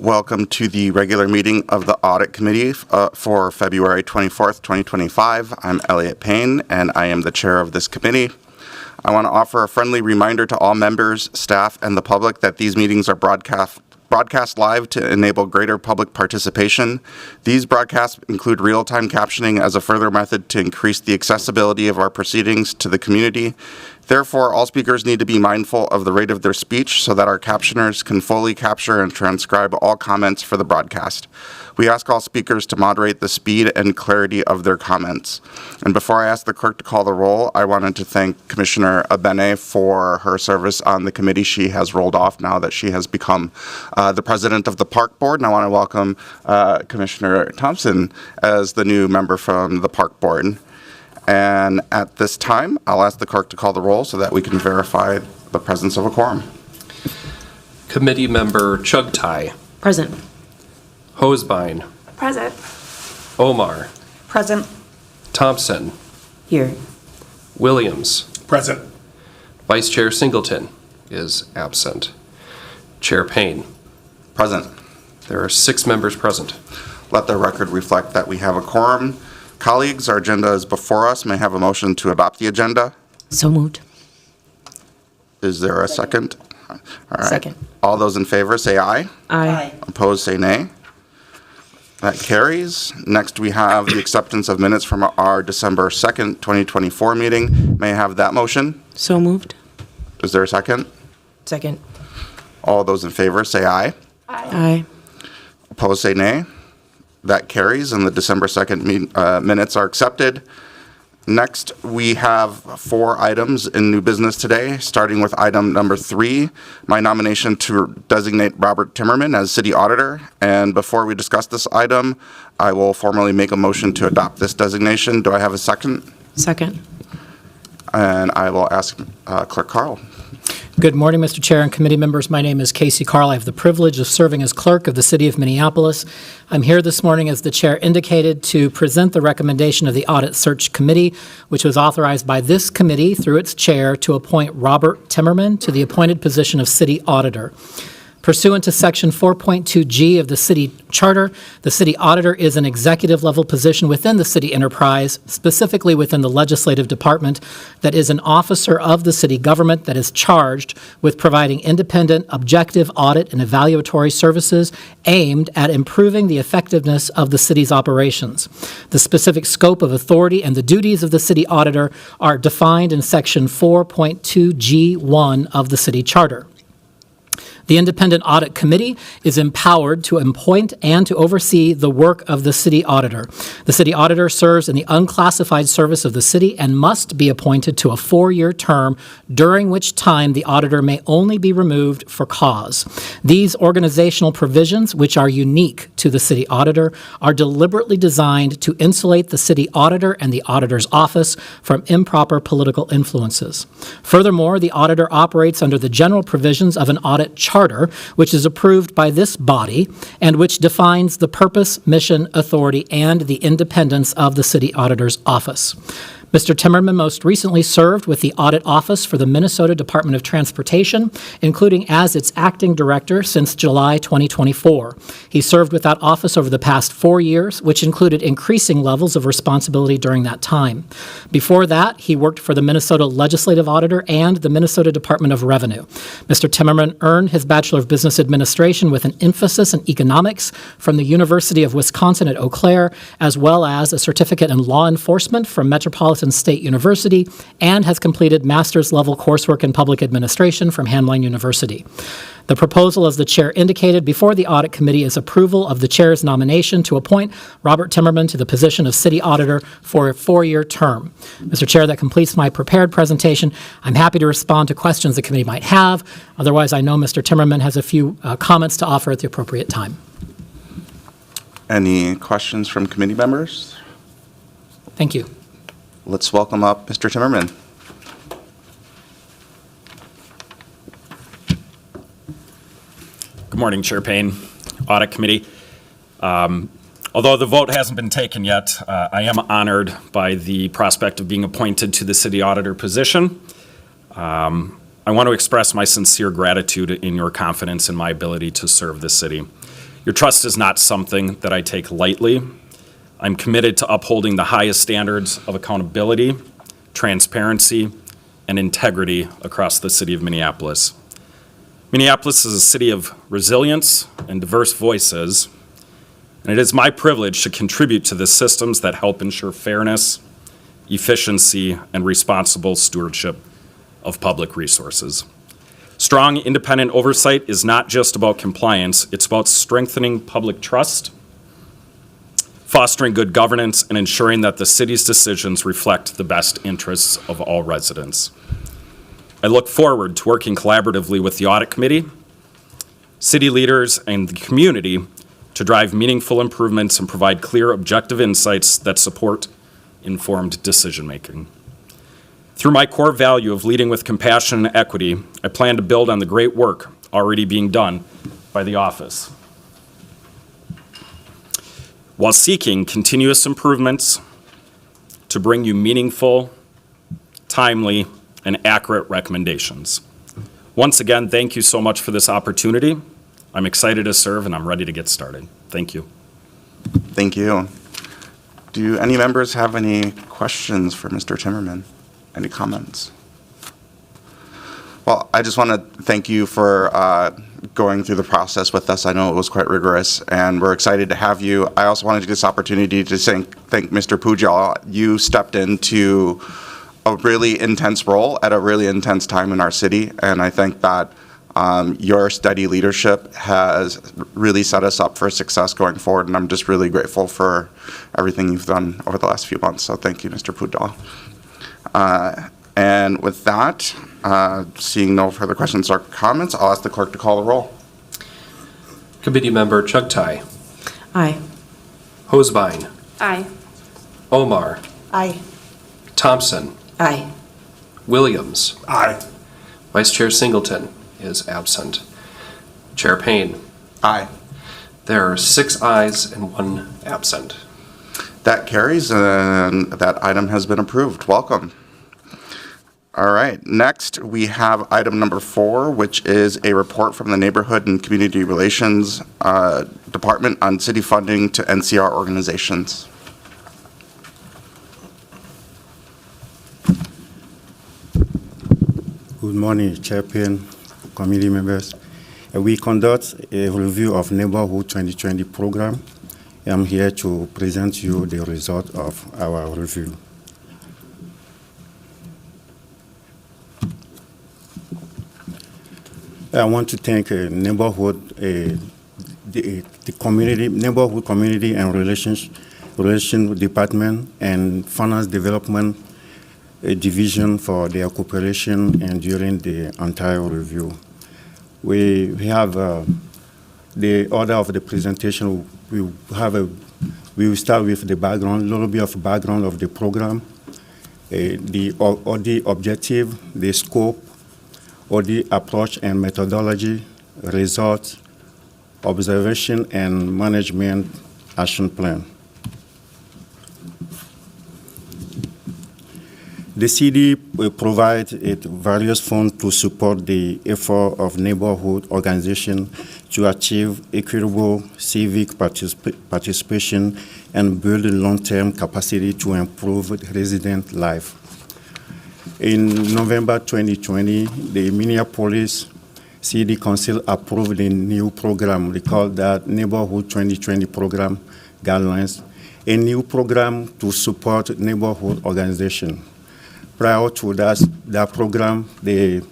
Welcome to the regular meeting of the Audit Committee for February 24th, 2025. I'm Elliot Payne, and I am the chair of this committee. I want to offer a friendly reminder to all members, staff, and the public that these meetings are broadcast live to enable greater public participation. These broadcasts include real-time captioning as a further method to increase the accessibility of our proceedings to the community. Therefore, all speakers need to be mindful of the rate of their speech so that our captioners can fully capture and transcribe all comments for the broadcast. We ask all speakers to moderate the speed and clarity of their comments. And before I ask the clerk to call the roll, I wanted to thank Commissioner Abene for her service on the committee. She has rolled off now that she has become the president of the Park Board. And I want to welcome Commissioner Thompson as the new member from the Park Board. And at this time, I'll ask the clerk to call the roll so that we can verify the presence of a quorum. Committee member Chugtai. Present. Hosebein. Present. Omar. Present. Thompson. Here. Williams. Present. Vice Chair Singleton is absent. Chair Payne. Present. There are 6 members present. Let the record reflect that we have a quorum. Colleagues, our agenda is before us. May I have a motion to adopt the agenda? So moved. Is there a second? All right. Second. All those in favor say aye. Aye. Opposed say nay. That carries. Next, we have the acceptance of minutes from our December 2nd, 2024 meeting. May I have that motion? So moved. Is there a second? Second. All those in favor say aye. Aye. Opposed say nay. That carries, and the December 2nd minutes are accepted. Next, we have 4 items in new business today, starting with item number 3, my nomination to designate Robert Timmerman as city auditor. And before we discuss this item, I will formally make a motion to adopt this designation. Do I have a second? Second. And I will ask Clerk Carl. Good morning, Mr. Chair and committee members. My name is Casey Carl. I have the privilege of serving as clerk of the City of Minneapolis. I'm here this morning, as the chair indicated, to present the recommendation of the Audit Search Committee, which was authorized by this committee through its chair to appoint Robert Timmerman to the appointed position of city auditor. Pursuant to Section 4.2G of the City Charter, the City Auditor is an executive-level position within the city enterprise, specifically within the legislative department, that is an officer of the city government that is charged with providing independent, objective audit and evaluatory services aimed at improving the effectiveness of the city's operations. The specific scope of authority and the duties of the City Auditor are defined in Section 4.2G1 of the City Charter. The Independent Audit Committee is empowered to appoint and to oversee the work of the City Auditor. The City Auditor serves in the unclassified service of the city and must be appointed to a 4-year term, during which time the auditor may only be removed for cause. These organizational provisions, which are unique to the City Auditor, are deliberately designed to insulate the City Auditor and the Auditor's office from improper political influences. Furthermore, the Auditor operates under the general provisions of an audit charter, which is approved by this body and which defines the purpose, mission, authority, and the independence of the City Auditor's office. Mr. Timmerman most recently served with the Audit Office for the Minnesota Department of Transportation, including as its acting director since July 2024. He served with that office over the past 4 years, which included increasing levels of responsibility during that time. Before that, he worked for the Minnesota Legislative Auditor and the Minnesota Department of Revenue. Mr. Timmerman earned his Bachelor of Business Administration with an emphasis in economics from the University of Wisconsin at Eau Claire, as well as a certificate in law enforcement from Metropolitan State University, and has completed master's level coursework in public administration from Hamline University. The proposal, as the chair indicated before the audit committee, is approval of the chair's nomination to appoint Robert Timmerman to the position of city auditor for a 4-year term. Mr. Chair, that completes my prepared presentation. I'm happy to respond to questions the committee might have. Otherwise, I know Mr. Timmerman has a few comments to offer at the appropriate time. Any questions from committee members? Thank you. Let's welcome up Mr. Timmerman. Good morning, Chair Payne, Audit Committee. Although the vote hasn't been taken yet, I am honored by the prospect of being appointed to the city auditor position. I want to express my sincere gratitude in your confidence in my ability to serve the city. Your trust is not something that I take lightly. I'm committed to upholding the highest standards of accountability, transparency, and integrity across the city of Minneapolis. Minneapolis is a city of resilience and diverse voices, and it is my privilege to contribute to the systems that help ensure fairness, efficiency, and responsible stewardship of public resources. Strong, independent oversight is not just about compliance, it's about strengthening public trust, fostering good governance, and ensuring that the city's decisions reflect the best interests of all residents. I look forward to working collaboratively with the Audit Committee, city leaders, and the community to drive meaningful improvements and provide clear, objective insights that support informed decision-making. Through my core value of leading with compassion and equity, I plan to build on the great work already being done by the office, while seeking continuous improvements to bring you meaningful, timely, and accurate recommendations. Once again, thank you so much for this opportunity. I'm excited to serve, and I'm ready to get started. Thank you. Thank you. Do any members have any questions for Mr. Timmerman? Any comments? Well, I just want to thank you for going through the process with us. I know it was quite rigorous, and we're excited to have you. I also wanted to get this opportunity to thank Mr. Pujal. You stepped into a really intense role at a really intense time in our city, and I think that your steady leadership has really set us up for success going forward, and I'm just really grateful for everything you've done over the last few months. So thank you, Mr. Pujal. And with that, seeing no further questions or comments, I'll ask the clerk to call the roll. Committee Member Chugtai, Aye. Hosbein, Aye. Omar, Aye. Thompson, Aye. Williams, Aye. Vice Chair Singleton is absent. Chair Payne. Aye. There are 6 ayes and 1 absent. That carries, and that item has been approved. Welcome. All right, next we have item number 4, which is a report from the Neighborhood and Community Relations Department on city funding to NCR organizations. Good morning, Chairman, committee members. We conduct a review of Neighborhood 2020 program. I'm here to present you the result of our review. I want to thank the community, Neighborhood Community and Relation Department and Finance Development Division for their cooperation and during the entire review. We have the order of the presentation. We will start with the background, a little bit of background of the program, the audit objective, the scope, audit approach and methodology, results, observation, and management action plan. The city will provide various funds to support the effort of neighborhood organizations to achieve equitable civic participation and build long-term capacity to improve resident life. In November 2020, the Minneapolis City Council approved a new program. We call that Neighborhood 2020 Program Guidelines, a new program to support neighborhood organizations. Prior to that program, the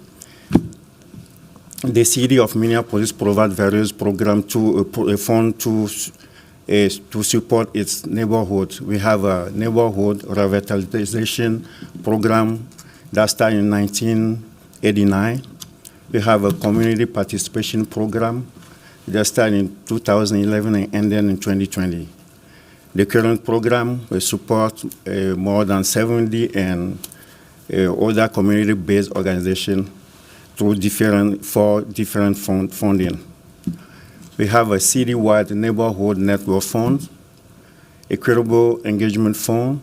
city of Minneapolis provides various programs to fund to support its neighborhood. We have a neighborhood revitalization program that started in 1989. We have a community participation program that started in 2011 and ended in 2020. The current program will support more than 70 and other community-based organizations through four different funding. We have a citywide neighborhood network fund, equitable engagement fund,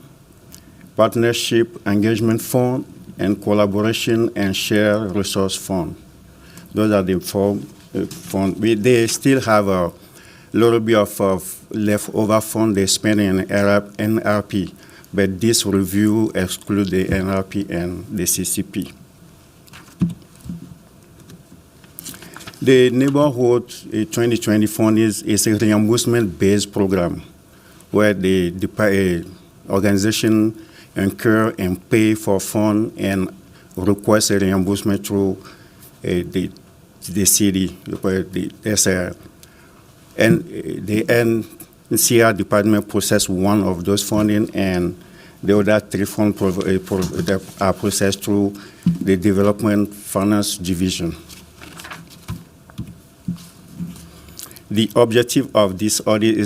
partnership engagement fund, and collaboration and share resource fund. Those are the 4 funds. They still have little bit of leftover fund they spend in NRP, but this review excludes the NRP and the CCP. The Neighborhood 2020 Fund is a reimbursement-based program where the organization incur and pay for fund and request a reimbursement through the city. And the NCR department process one of those funding, and the other three funds are processed through the Development Finance Division. The objective of this audit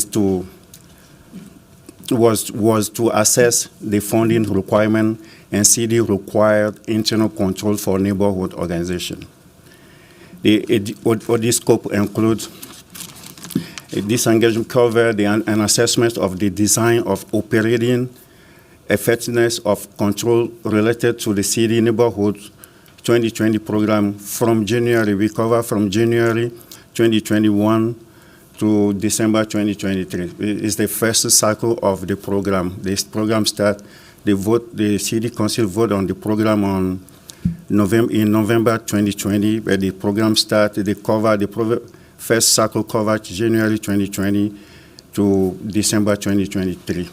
was to assess the funding requirement and see the required internal control for neighborhood organization. The audit scope includes this engagement cover an assessment of the design of operating effectiveness of control related to the city neighborhood 2020 program from January. We cover from January 2021 to December 2023. It's the first cycle of the program. This program starts, the City Council vote on the program in November 2020, but the program started, the first cycle covered January 2020 to December 2023.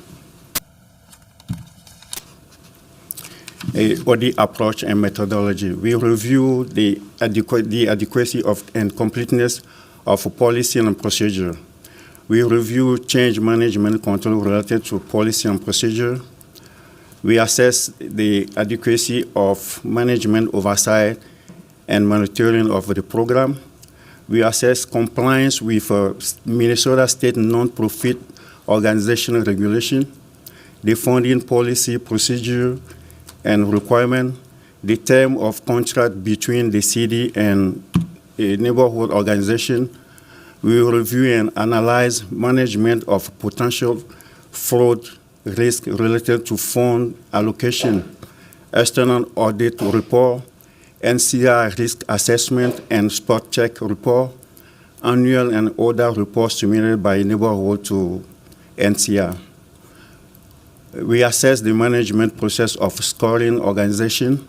Audit approach and methodology. We review the adequacy of and completeness of policy and procedure. We review change management control related to policy and procedure. We assess the adequacy of management oversight and monitoring of the program. We assess compliance with Minnesota State non-profit organizational regulation, the funding policy procedure and requirement, the term of contract between the city and a neighborhood organization. We will review and analyze management of potential fraud risk related to fund allocation, external audit report, NCR risk assessment and spot check report, annual and other reports submitted by neighborhood to NCR. We assess the management process of scoring organization.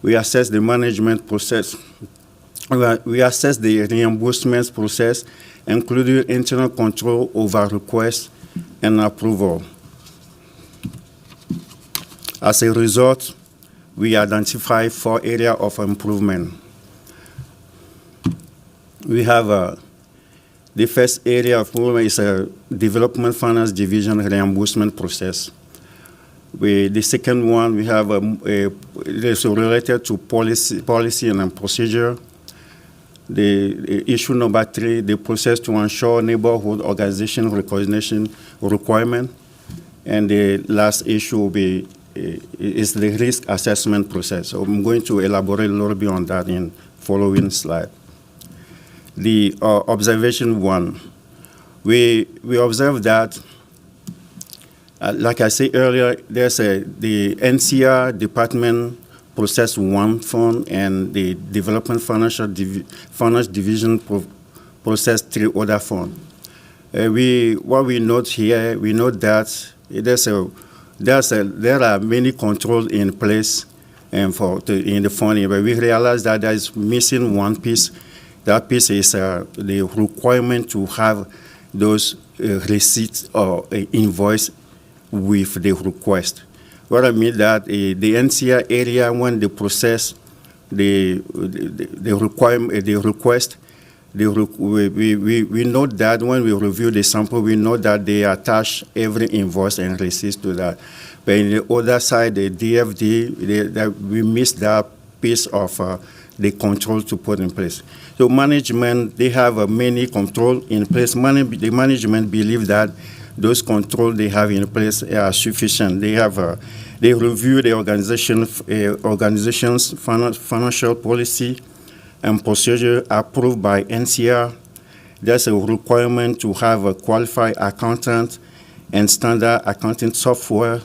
We assess the management process. We assess the reimbursement process, including internal control over request and approval. As a result, we identify 4 areas of improvement. We have the first area of improvement is a Development Finance Division reimbursement process. The second one, we have it's related to policy and procedure. The issue number 3, the process to ensure neighborhood organization recognition requirement. And the last issue will be is the risk assessment process. So I'm going to elaborate a little bit on that in following slide. The observation 1, we observe that, like I said earlier, there's the NCR department process 1 fund and the Development Finance Division process 3 other fund. What we note here, we note that there are many controls in place and in the funding, but we realize that there is missing one piece. That piece is the requirement to have those receipts or invoice with the request. What I mean that the NCR area, when they process the request, we note that when we review the sample, we know that they attach every invoice and receipt to that. But in the other side, the DFD, we miss that piece of the control to put in place. So management, they have many control in place. The management believe that those controls they have in place are sufficient. They review the organization's financial policy and procedure approved by NCR. There's a requirement to have a qualified accountant and standard accounting software,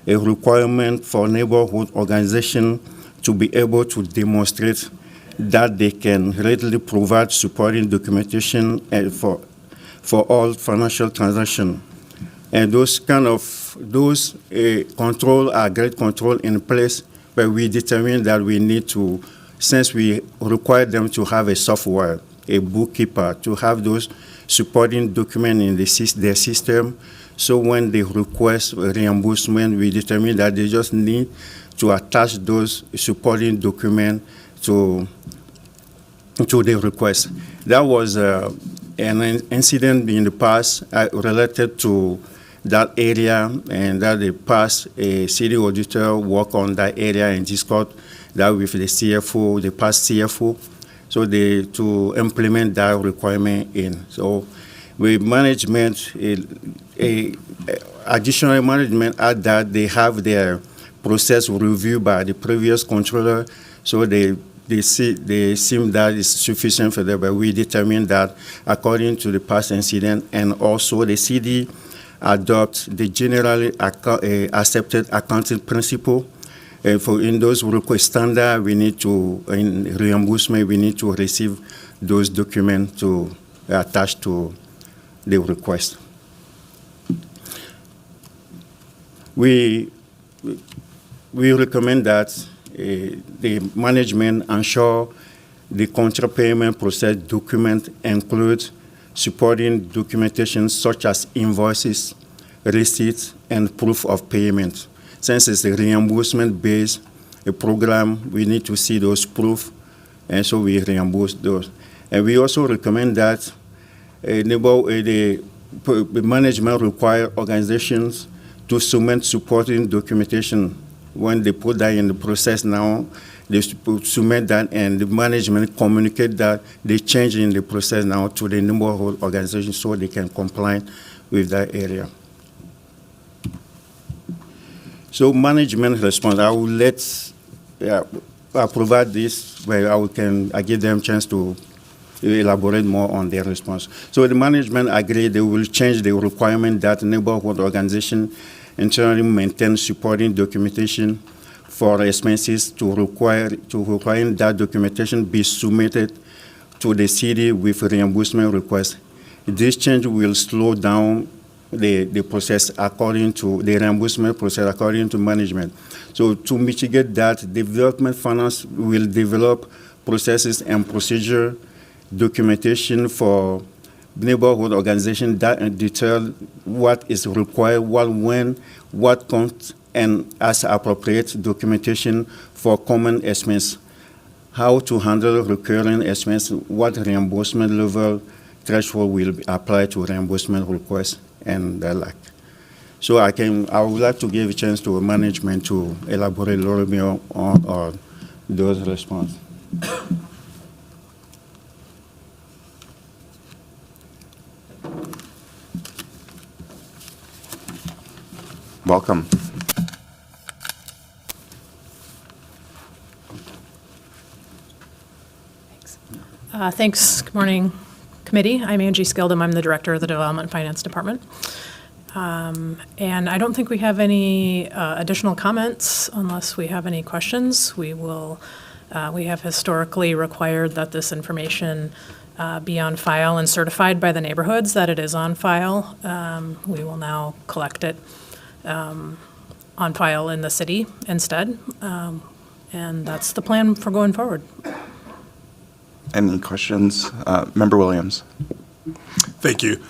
a requirement for neighborhood organization to be able to demonstrate that they can readily provide supporting documentation for all financial transactions. And those control are great control in place, but we determined that we need to, since we require them to have a software, a bookkeeper, to have those supporting documents in their system. So when they request reimbursement, we determine that they just need to attach those supporting documents to the request. That was an incident in the past related to that area, and that the past city auditor worked on that area and discussed that with the CFO, the past CFO, so to implement that requirement in. So with management, additional management add that they have their process reviewed by the previous controller, so they seem that is sufficient for them, but we determined that according to the past incident, and also the CD adopt the generally accepted accounting principle. For in those request standard, we need to, in reimbursement, we need to receive those documents to attach to the request. We recommend that the management ensure the contract payment process document includes supporting documentation such as invoices, receipts, and proof of payment. Since it's a reimbursement-based program, we need to see those proof, and so we reimburse those. And we also recommend that the management require organizations to submit supporting documentation. When they put that in the process now, they submit that, and the management communicate that they change in the process now to the neighborhood organization so they can comply with that area. So management response, I will I provide this where I give them a chance to elaborate more on their response. So the management agreed they will change the requirement that neighborhood organization internally maintain supporting documentation for expenses to require that documentation be submitted to the city with reimbursement request. This change will slow down the process according to the reimbursement process according to management. So to mitigate that, development finance will develop processes and procedure documentation for neighborhood organization that detail what is required, what comes, and as appropriate documentation for common expense, how to handle recurring expense, what reimbursement level threshold will be applied to reimbursement requests, and the like. So I would like to give a chance to management to elaborate a little bit on those responses. Welcome. Thanks. Good morning, committee. I'm Angie Skildum. I'm the director of the Development Finance Department. And I don't think we have any additional comments unless we have any questions. We have historically required that this information be on file and certified by the neighborhoods that it is on file. We will now collect it on file in the city instead. And that's the plan for going forward. Any questions? Member Williams. Thank you.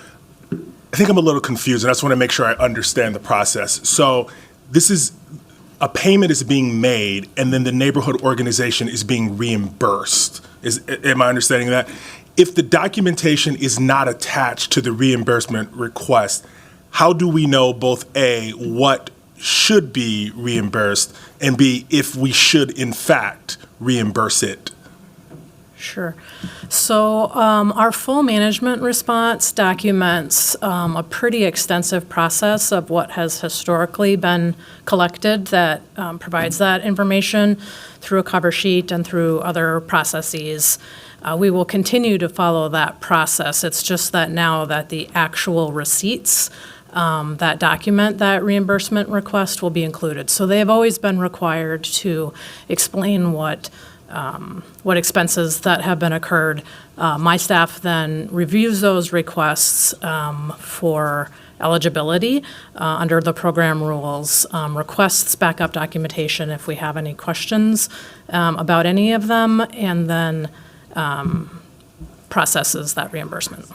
I think I'm a little confused, and I just want to make sure I understand the process. So this is a payment is being made, and then the neighborhood organization is being reimbursed. Am I understanding that? If the documentation is not attached to the reimbursement request, how do we know both A, what should be reimbursed, and B, if we should in fact reimburse it? Sure. So our full management response documents a pretty extensive process of what has historically been collected that provides that information through a cover sheet and through other processes. We will continue to follow that process. It's just that now that the actual receipts that document that reimbursement request will be included. So they have always been required to explain what what expenses that have been occurred. My staff then reviews those requests for eligibility under the program rules, requests backup documentation if we have any questions about any of them, and then processes that reimbursement.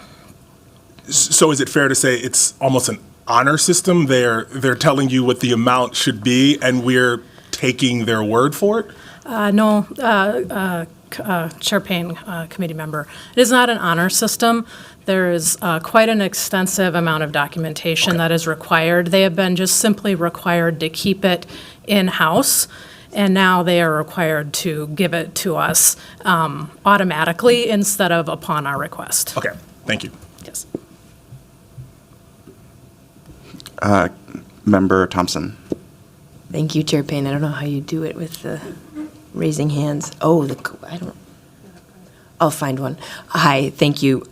So is it fair to say it's almost an honor system? They're telling you what the amount should be, and we're taking their word for it? No, Chair Payne, committee member, it is not an honor system. There is quite an extensive amount of documentation that is required. They have been just simply required to keep it in-house, and now they are required to give it to us automatically instead of upon our request. Okay, thank you. Yes. Member Thompson. Thank you, Chair Payne. I don't know how you do it with the raising hands. Oh, I'll find one. Hi, thank you.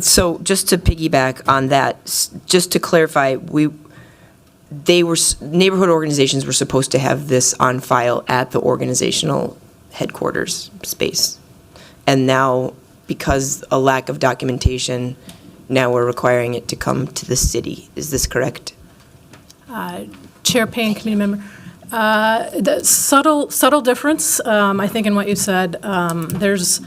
So just to piggyback on that, just to clarify, neighborhood organizations were supposed to have this on file at the organizational headquarters space. And now, because a lack of documentation, now we're requiring it to come to the city. Is this correct? Chair Payne, committee member. The subtle difference, I think, in what you said. There's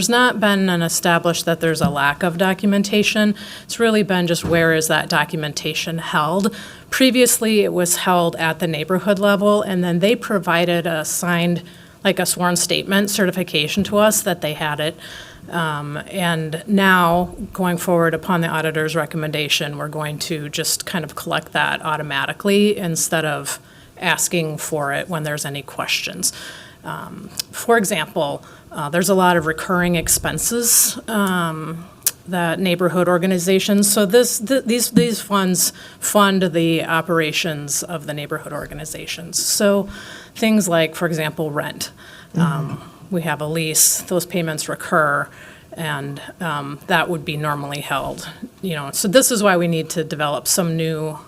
not been an established that there's a lack of documentation. It's really been just where is that documentation held. Previously, it was held at the neighborhood level, and then they provided a signed, like a sworn statement certification to us that they had it. And now, going forward upon the auditor's recommendation, we're going to just kind of collect that automatically instead of asking for it when there's any questions. For example, there's a lot of recurring expenses that neighborhood organizations, so these funds fund the operations of the neighborhood organizations. So things like, for example, rent. We have a lease, those payments recur, and that would be normally held. So this is why we need to develop some new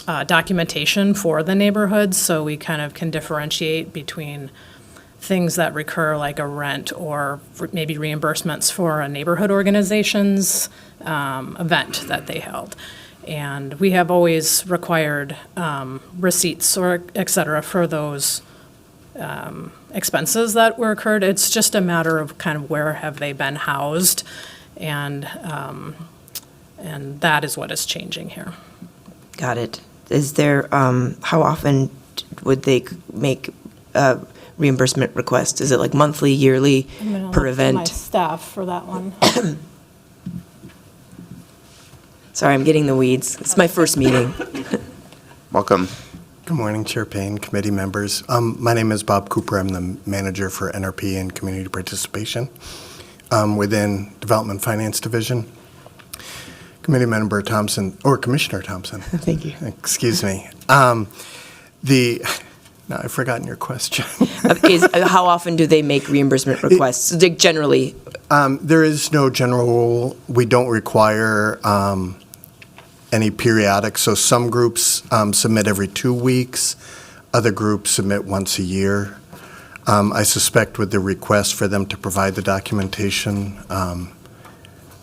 documentation for the neighborhoods, so we kind of can differentiate between things that recur, like a rent or maybe reimbursements for a neighborhood organization's event that they held. And we have always required receipts or et cetera for those expenses that were occurred. It's just a matter of kind of where have they been housed, and that is what is changing here. Got it. Is there, how often would they make reimbursement requests? Is it like monthly, yearly, per event? My staff for that one. Sorry, I'm getting the weeds. It's my first meeting. Welcome. Good morning, Chair Payne, committee members. My name is Bob Cooper. I'm the manager for NRP and community participation within Development Finance Division. Committee member Thompson, or Commissioner Thompson. Thank you. Excuse me. Now I've forgotten your question. How often do they make reimbursement requests? Generally? There is no general rule. We don't require any periodic. So some groups submit every 2 weeks. Other groups submit once a year. I suspect with the request for them to provide the documentation,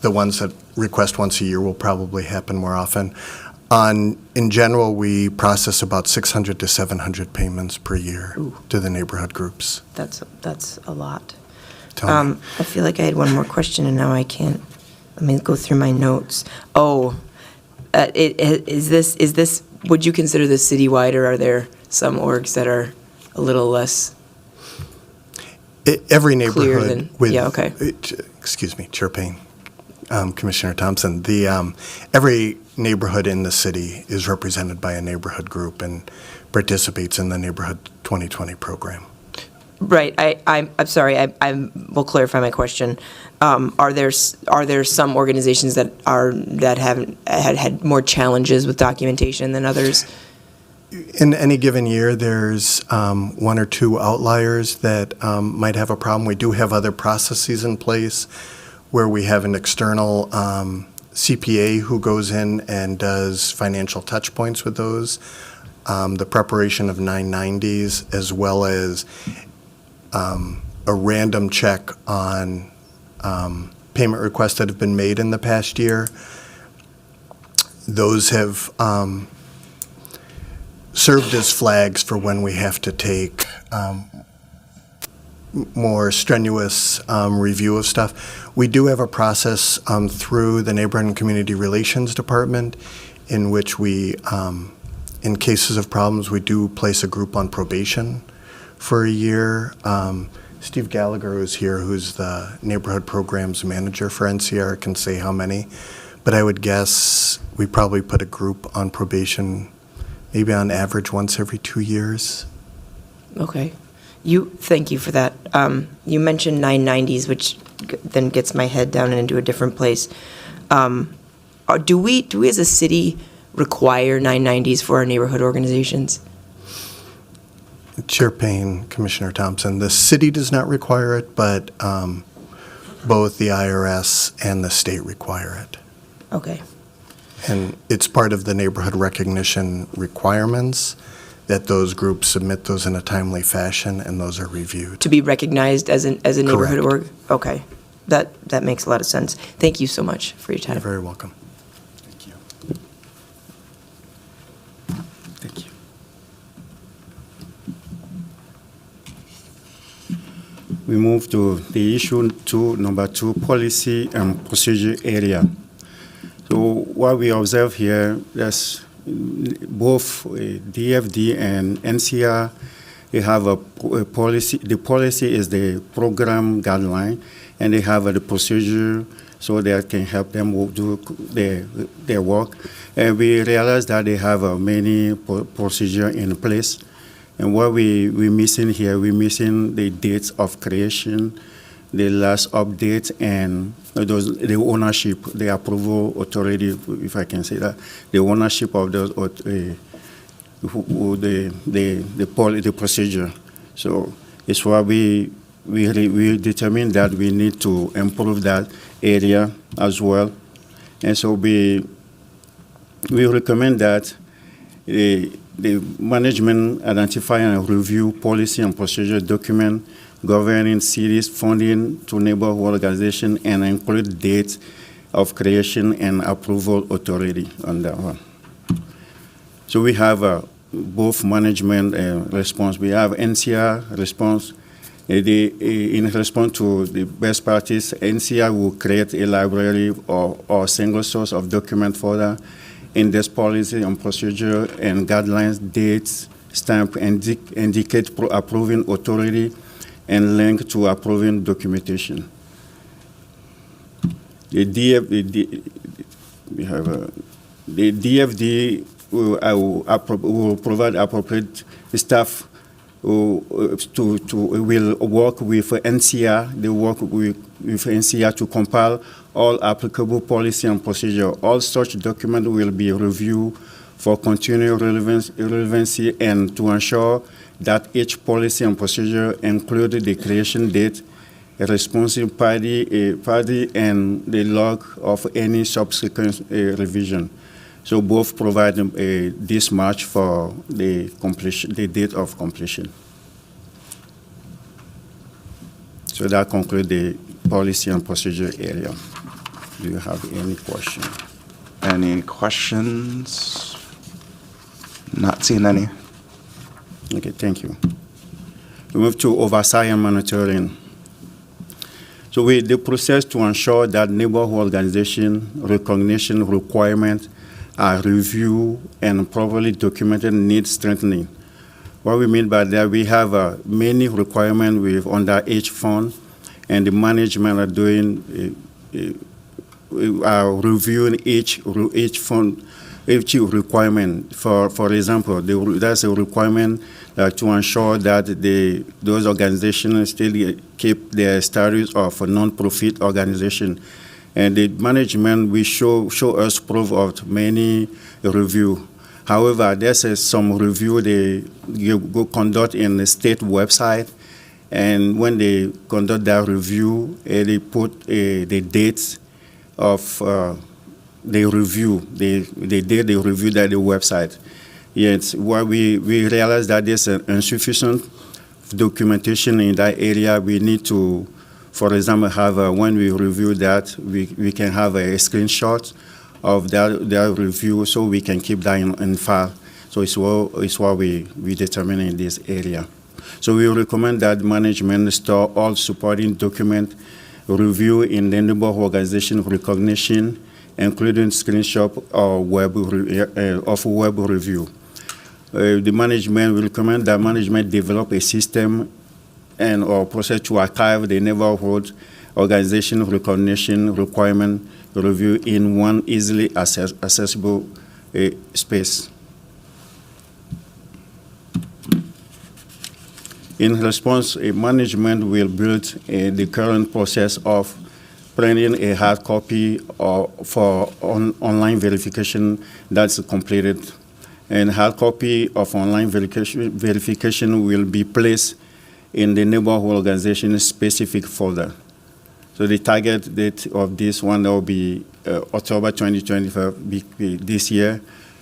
the ones that request once a year will probably happen more often. In general, we process about 600 to 700 payments per year to the neighborhood groups. That's a lot. Tell me. I feel like I had one more question, and now I can't. Let me go through my notes. Is this? Would you consider this citywide, or are there some orgs that are a little less? Every neighborhood than, with. Yeah. Okay. Excuse me, Chair Payne, Commissioner Thompson. Every neighborhood in the city is represented by a neighborhood group and participates in the Neighborhood 2020 program. Right. I'm sorry. I will clarify my question. Are there some organizations that haven't had more challenges with documentation than others? In any given year, there's one or two outliers that might have a problem. We do have other processes in place where we have an external CPA who goes in and does financial touch points with those, the preparation of 990s, as well as a random check on payment requests that have been made in the past year. Those have served as flags for when we have to take more strenuous review of stuff. We do have a process through the Neighborhood and Community Relations Department in which we, in cases of problems, we do place a group on probation for a year. Steve Gallagher, who's here, who's the Neighborhood Programs Manager for NCR, can say how many. But I would guess we probably put a group on probation maybe on average once every 2 years. Okay. Thank you for that. You mentioned 990s, which then gets my head down into a different place. Do we as a city require 990s for our neighborhood organizations? Chair Payne, Commissioner Thompson, the city does not require it, but both the IRS and the state require it. Okay. And it's part of the neighborhood recognition requirements that those groups submit those in a timely fashion, and those are reviewed. To be recognized as a neighborhood org? Correct. Okay. That makes a lot of sense. Thank you so much for your time. You're very welcome. Thank you. Thank you. We move to the issue number 2, policy and procedure area. So what we observe here, there's both DFD and NCR, they have a policy. The policy is the program guideline, and they have the procedure so that can help them do their work. And we realize that they have many procedure in place. And what we're missing here, we're missing the dates of creation, the last update, and the ownership, the approval authority, if I can say that, the ownership of those, the procedure. So it's why we determined that we need to improve that area as well. And so we recommend that the management identify and review policy and procedure document governing cities funding to neighborhood organization and include dates of creation and approval authority on that one. So we have both management response. We have NCR response. In response to the best practice, NCR will create a library or single source of document folder in this policy and procedure and guidelines, dates, stamp, indicate approving authority, and link to approving documentation. The DFD will provide appropriate staff will work with NCR. They work with NCR to compile all applicable policy and procedure. All such documents will be reviewed for continued relevancy and to ensure that each policy and procedure include the creation date, a responsive party, and the log of any subsequent revision. So both provide this match for the completion, the date of completion. So that concludes the policy and procedure area. Do you have any question? Any questions? Not seeing any. Okay, thank you. We move to oversight and monitoring. So the process to ensure that neighborhood organization recognition requirements are reviewed and properly documented needs strengthening. What we mean by that, we have many requirements under each fund, and the management are doing, are reviewing each fund, each requirement. For example, that's a requirement to ensure that those organizations still keep their status of a non-profit organization. And the management will show us proof of many review. However, there's some review they go conduct in the state website, and when they conduct that review, they put the dates of the review, the date they reviewed at the website. Yet, what we realize that there's insufficient documentation in that area. We need to, for example, have when we review that, we can have a screenshot of that review so we can keep that in file. So it's what we determine in this area. So we recommend that management store all supporting document review in the neighborhood organization recognition, including screenshot or web review. The management will recommend that management develop a system and or process to archive the neighborhood organization recognition requirement review in one easily accessible space. In response, management will build the current process of printing a hard copy for online verification that's completed. And hard copy of online verification will be placed in the neighborhood organization specific folder. So the target date of this one will be October 2025 this year,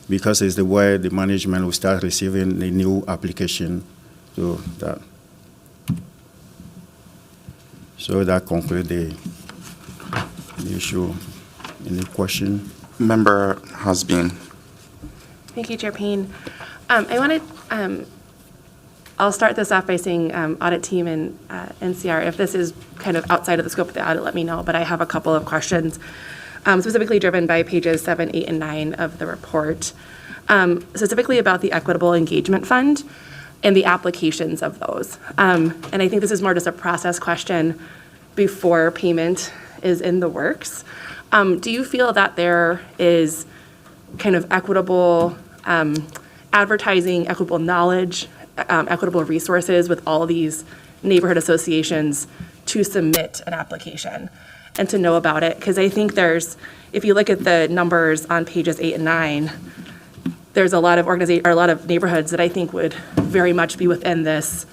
because it's the way the management will start receiving the new application. So that concludes the issue. Any question? Member Hosbein. Thank you, Chair Payne. I'll start this off by saying, audit team and NCR, if this is kind of outside of the scope of the audit, let me know, but I have a couple of questions, specifically driven by pages 7, 8, and 9 of the report, specifically about the Equitable Engagement Fund and the applications of those. And I think this is more just a process question before payment is in the works. Do you feel that there is kind of equitable advertising, equitable knowledge, equitable resources with all these neighborhood associations to submit an application and to know about it? Because I think if you look at the numbers on pages 8 and 9, there's a lot of neighborhoods that I think would very much be within this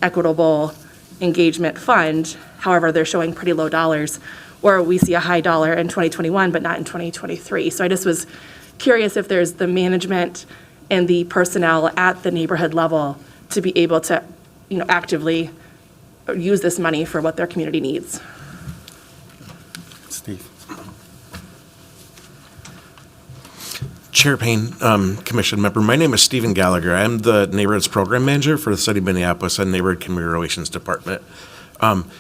equitable engagement fund. However, they're showing pretty low dollars, or we see a high dollar in 2021, but not in 2023. So I just was curious if there's the management and the personnel at the neighborhood level to be able to, actively use this money for what their community needs. Steve. Chair Payne, Commission member, my name is Stephen Gallagher. I'm the Neighborhoods Program Manager for the City of Minneapolis and Neighborhood Community Relations Department.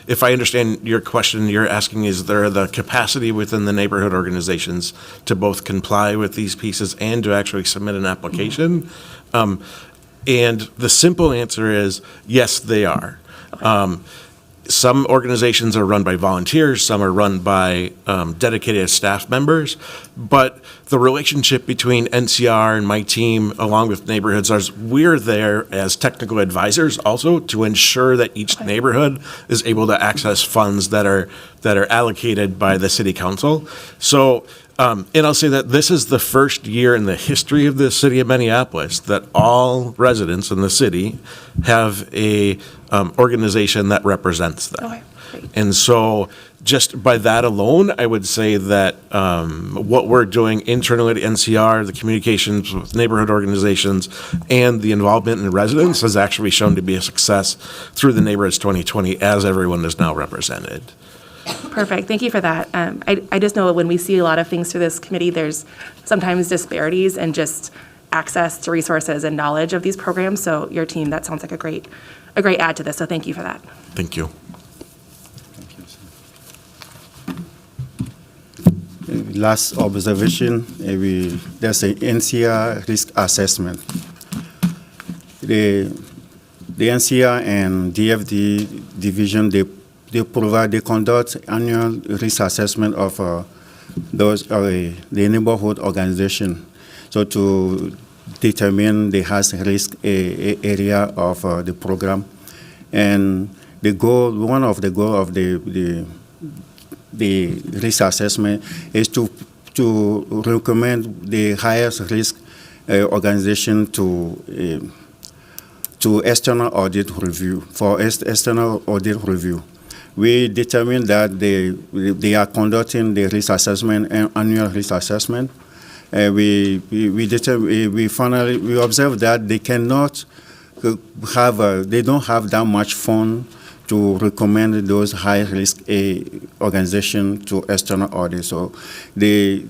If I understand your question, you're asking, is there the capacity within the neighborhood organizations to both comply with these pieces and to actually submit an application? And the simple answer is, yes, they are. Some organizations are run by volunteers, some are run by dedicated staff members, but the relationship between NCR and my team, along with neighborhoods, we're there as technical advisors also to ensure that each neighborhood is able to access funds that are allocated by the city council. So, and I'll say that this is the first year in the history of the city of Minneapolis that all residents in the city have a organization that represents them. Okay, great. And so just by that alone, I would say that what we're doing internally at NCR, the communications with neighborhood organizations, and the involvement in residents has actually shown to be a success through the Neighborhoods 2020, as everyone is now represented. Perfect. Thank you for that. I just know when we see a lot of things through this committee, there's sometimes disparities in just access to resources and knowledge of these programs. So your team, that sounds like a great add to this. So thank you for that. Thank you. Last observation, there's an NCR risk assessment. The NCR and DFD division, they conduct annual risk assessment of the neighborhood organization. So to determine the highest risk area of the program. And one of the goals of the risk assessment is to recommend the highest risk organization to external audit review, for external audit review. We determined that they are conducting the risk assessment and annual risk assessment. We observed that they cannot they don't have that much fund to recommend those high-risk organizations to external audit. So they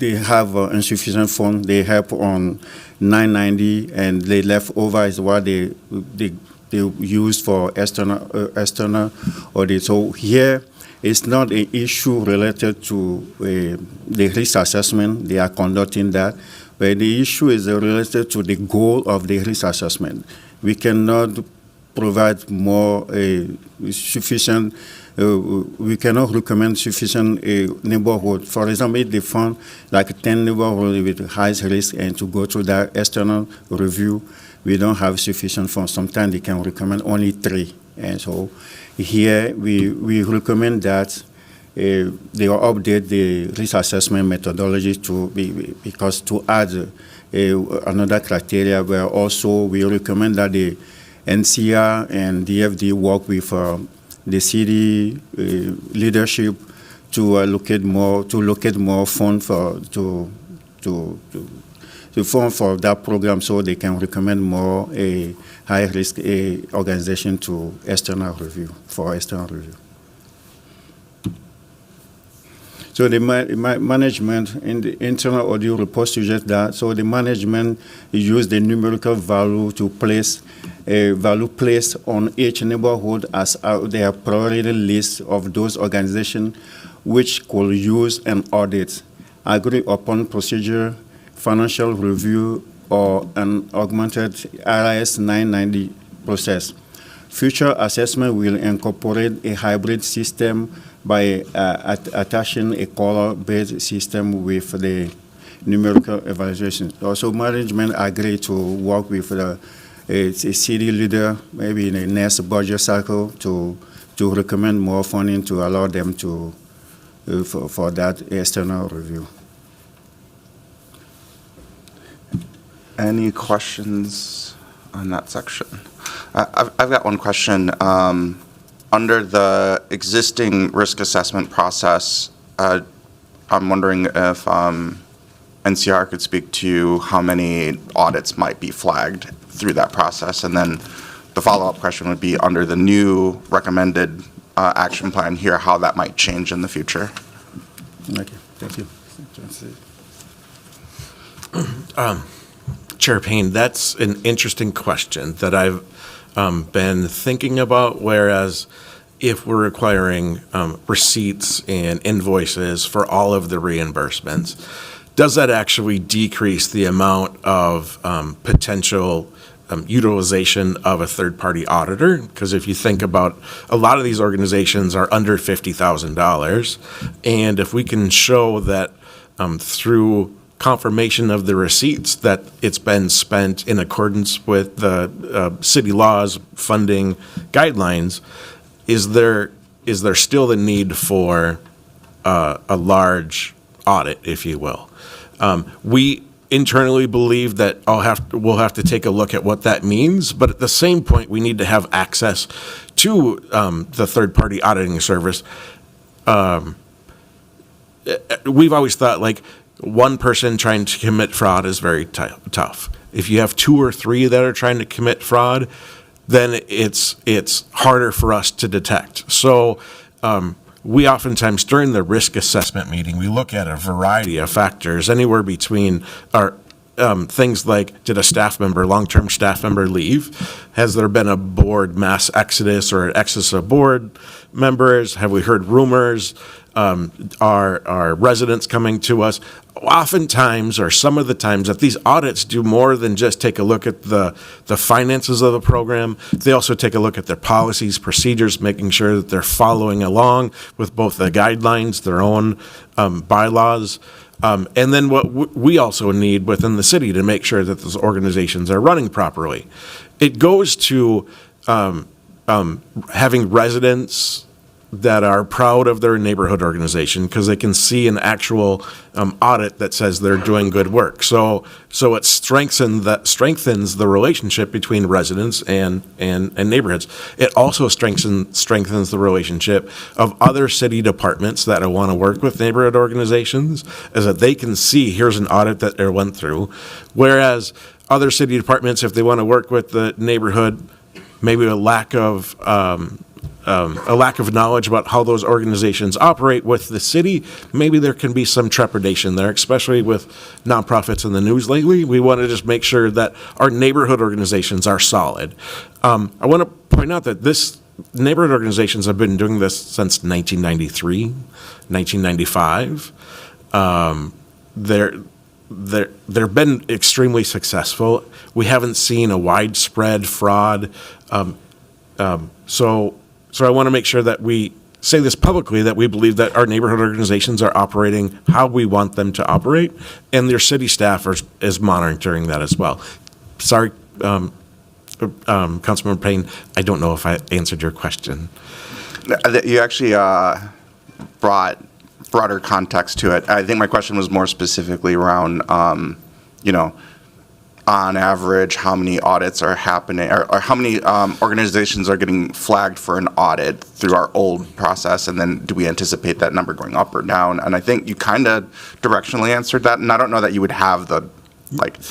have insufficient funds. They help on 990, and the leftover is what they use for external audit. So here, it's not an issue related to the risk assessment. They are conducting that. But the issue is related to the goal of the risk assessment. We cannot provide more sufficient, we cannot recommend sufficient neighborhood. For example, if they found like 10 neighborhoods with high risk and to go through that external review, we don't have sufficient funds. Sometimes they can recommend only 3. And so here we recommend that they will update the risk assessment methodology because to add another criteria where also we recommend that the NCR and DFD work with the city leadership to allocate more fund to fund for that program so they can recommend more high risk organization to external review. So the management in the internal audit report suggests that, so the management use the numerical value to place a value placed on each neighborhood as their priority list of those organizations which could use an audit, agree upon procedure, financial review, or an augmented RIS 990 process. Future assessment will incorporate a hybrid system by attaching a color-based system with the numerical evaluation. Also, management agreed to work with a city leader, maybe in the next budget cycle, to recommend more funding to allow them to for that external review. Any questions on that section? I've got one question. Under the existing risk assessment process, I'm wondering if NCR could speak to how many audits might be flagged through that process. And then the follow-up question would be under the new recommended action plan here, how that might change in the future. Okay, thank you. Chair Payne, that's an interesting question that I've been thinking about, whereas if we're requiring receipts and invoices for all of the reimbursements, does that actually decrease the amount of potential utilization of a third-party auditor? Because if you think about a lot of these organizations are under $50,000, and if we can show that through confirmation of the receipts that it's been spent in accordance with the city laws, funding guidelines, is there still the need for a large audit, if you will? We internally believe that we'll have to take a look at what that means, but at the same point, we need to have access to the third-party auditing service. We've always thought, like, one person trying to commit fraud is very tough. If you have 2 or 3 that are trying to commit fraud, then it's harder for us to detect. So we oftentimes, during the risk assessment meeting, we look at a variety of factors, anywhere between things like, did a long-term staff member leave? Has there been a board mass exodus or an exodus of board members? Have we heard rumors? Are residents coming to us? Oftentimes, or some of the times, that these audits do more than just take a look at the finances of the program. They also take a look at their policies, procedures, making sure that they're following along with both the guidelines, their own bylaws, and then what we also need within the city to make sure that those organizations are running properly. It goes to having residents that are proud of their neighborhood organization because they can see an actual audit that says they're doing good work. So it strengthens the relationship between residents and neighborhoods. It also strengthens the relationship of other city departments that want to work with neighborhood organizations, as that they can see here's an audit that they went through. Whereas other city departments, if they want to work with the neighborhood, maybe a lack of knowledge about how those organizations operate with the city, maybe there can be some trepidation there, especially with nonprofits in the news lately. We want to just make sure that our neighborhood organizations are solid. I want to point out that neighborhood organizations have been doing this since 1993, 1995. They've been extremely successful. We haven't seen a widespread fraud. So I want to make sure that we say this publicly, that we believe that our neighborhood organizations are operating how we want them to operate, and their city staff is monitoring that as well. Sorry, Councilmember Payne, I don't know if I answered your question. You actually brought broader context to it. I think my question was more specifically around, on average, how many audits are happening, or how many organizations are getting flagged for an audit through our old process, and then do we anticipate that number going up or down? And I think you kind of directionally answered that, and I don't know that you would have the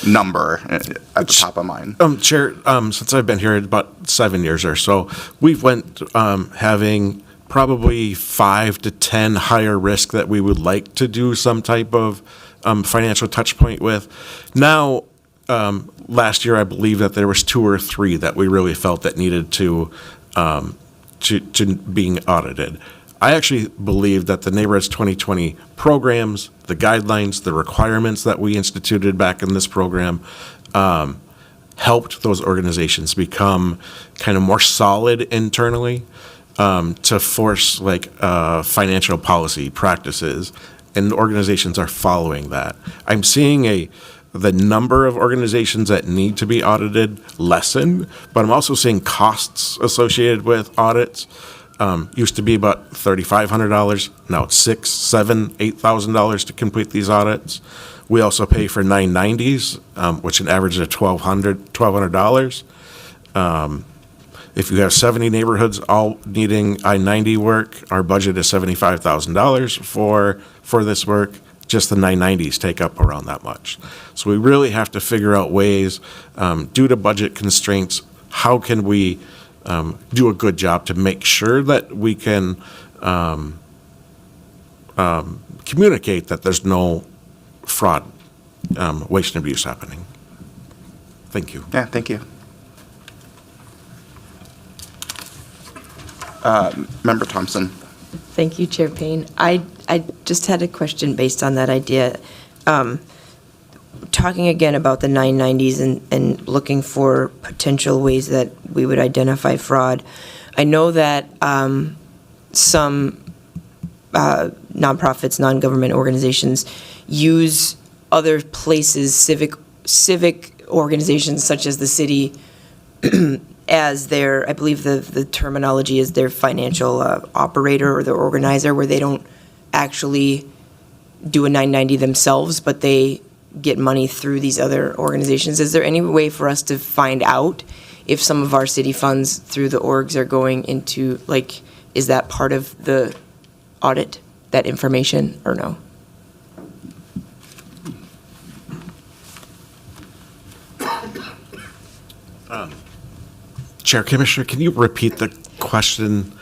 number at the top of mind. Chair, since I've been here about 7 years or so, we've went having probably 5 to 10 higher risk that we would like to do some type of financial touch point with. Now, last year, I believe that there was 2 or 3 that we really felt that needed to being audited. I actually believe that the Neighborhoods 2020 programs, the guidelines, the requirements that we instituted back in this program helped those organizations become kind of more solid internally to force financial policy practices, and organizations are following that. I'm seeing the number of organizations that need to be audited lessen, but I'm also seeing costs associated with audits. Used to be about $3,500. Now it's $6,000, $7,000, $8,000 to complete these audits. We also pay for 990s, which an average of $1,200. If you have 70 neighborhoods all needing I-90 work, our budget is $75,000 for this work. Just the 990s take up around that much. So we really have to figure out ways, due to budget constraints, how can we do a good job to make sure that we can communicate that there's no fraud, waste, and abuse happening. Thank you. Yeah, thank you. Member Thompson. Thank you, Chair Payne. I just had a question based on that idea. Talking again about the 990s and looking for potential ways that we would identify fraud, I know that some nonprofits, non-government organizations use other places, civic organizations such as the city, as their, I believe the terminology is their financial operator or their organizer, where they don't actually do a 990 themselves, but they get money through these other organizations. Is there any way for us to find out if some of our city funds through the orgs are going into, is that part of the audit, that information, or no? Chair, Commissioner, can you repeat the question?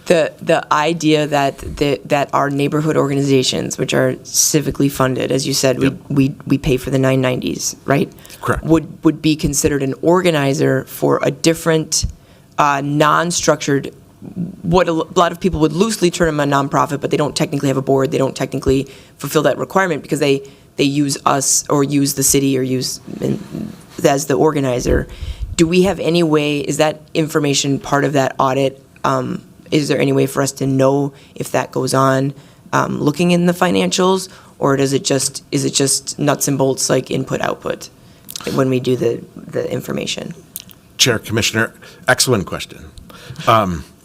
The idea that our neighborhood organizations, which are civically funded, as you said, Yep. we pay for the 990s, right? Correct. Would be considered an organizer for a different non-structured, what a lot of people would loosely term a nonprofit, but they don't technically have a board. They don't technically fulfill that requirement because they use us or use the city or use as the organizer. Do we have any way, is that information part of that audit? Is there any way for us to know if that goes on, looking in the financials, or is it just nuts and bolts like input output when we do the information? Chair, Commissioner, excellent question.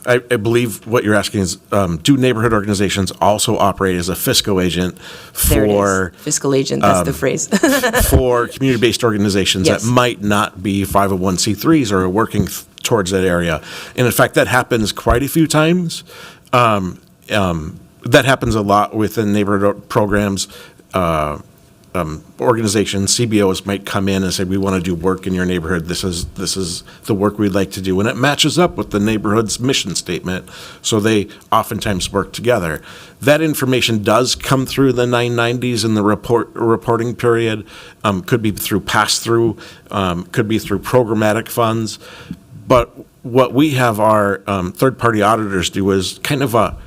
I believe what you're asking is, do neighborhood organizations also operate as a fiscal agent There it for is. Fiscal agent, that's the phrase. for community-based organizations Yes. that might not be 501c3s or are working towards that area? And in fact, that happens quite a few times. That happens a lot within neighborhood programs. organizations, CBOs might come in and say, we want to do work in your neighborhood. This is the work we'd like to do. And it matches up with the neighborhood's mission statement. So they oftentimes work together. That information does come through the 990s in the reporting period. Could be through pass-through, could be through programmatic funds. But what we have our third-party auditors do is kind of a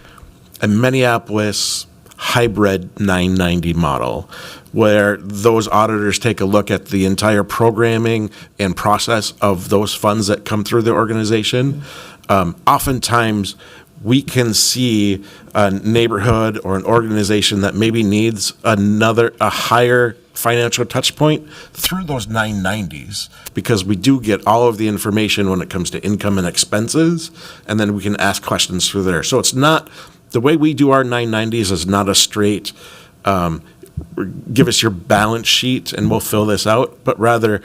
Minneapolis hybrid 990 model, where those auditors take a look at the entire programming and process of those funds that come through the organization. Oftentimes, we can see a neighborhood or an organization that maybe needs a higher financial touch point through those 990s, because we do get all of the information when it comes to income and expenses, and then we can ask questions through there. So it's not, the way we do our 990s is not a straight, give us your balance sheet and we'll fill this out, but rather,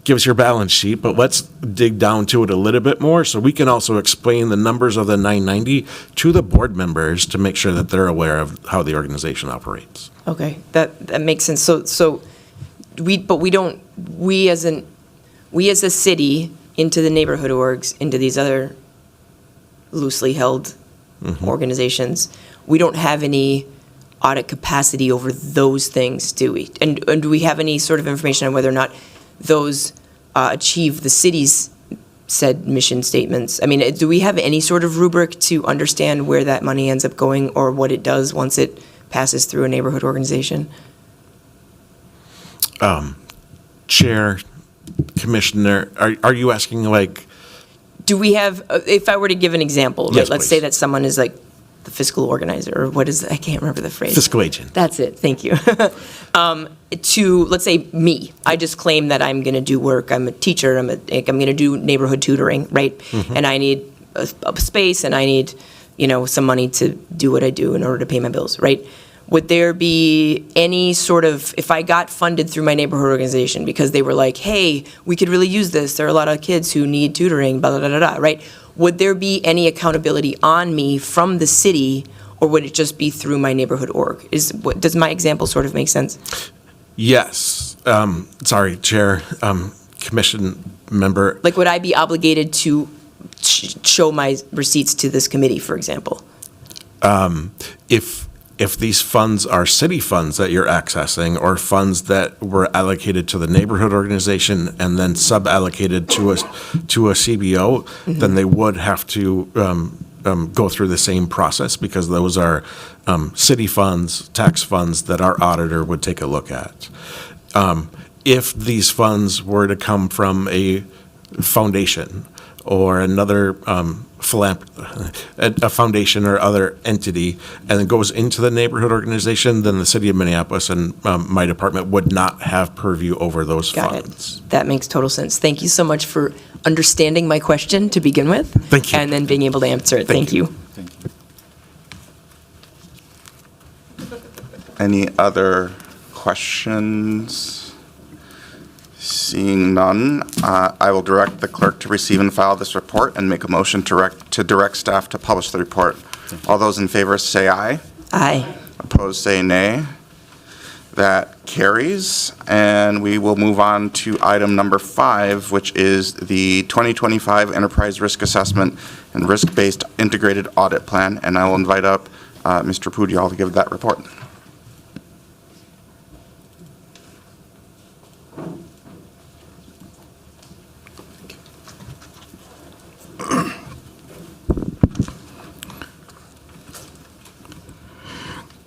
give us your balance sheet, but let's dig down to it a little bit more so we can also explain the numbers of the 990 to the board members to make sure that they're aware of how the organization operates. Okay, that makes sense. So we as a city, into the neighborhood orgs, into these other loosely held organizations, we don't have any audit capacity over those things, do we? And do we have any sort of information on whether or not those achieve the city's said mission statements? I mean, do we have any sort of rubric to understand where that money ends up going or what it does once it passes through a neighborhood organization? Chair, Commissioner, are you asking like? Do we have, if I were to give an example, right? Yes, Let's please. say that someone is like the fiscal organizer, or what is, I can't remember the phrase. Fiscal agent. That's it, thank you. To, let's say, me, I just claim that I'm going to do work, I'm a teacher, I'm going to do neighborhood tutoring, right? And I need a space, and I need, some money to do what I do in order to pay my bills, right? Would there be any sort of, if I got funded through my neighborhood organization because they were like, hey, we could really use this, there are a lot of kids who need tutoring, blah, blah, blah, blah, blah, right? Would there be any accountability on me from the city, or would it just be through my neighborhood org? Does my example sort of make sense? Yes. Sorry, Chair, Commission member. Like, would I be obligated to show my receipts to this committee, for example? If these funds are city funds that you're accessing, or funds that were allocated to the neighborhood organization and then sub-allocated to a CBO, then they would have to go through the same process, because those are city funds, tax funds that our auditor would take a look at. If these funds were to come from a foundation or another a foundation or other entity, and it goes into the neighborhood organization, then the city of Minneapolis and my department would not have purview over those funds. Got it. That makes total sense. Thank you so much for understanding my question to begin with. Thank you. And then being able to answer it. Thank you. Any other questions? Seeing none, I will direct the clerk to receive and file this report and make a motion to direct staff to publish the report. All those in favor say aye. Aye. Opposed say nay. That carries, and we will move on to item number 5, which is the 2025 Enterprise Risk Assessment and Risk-Based Integrated Audit Plan, and I will invite up Mr. Pudial to give that report.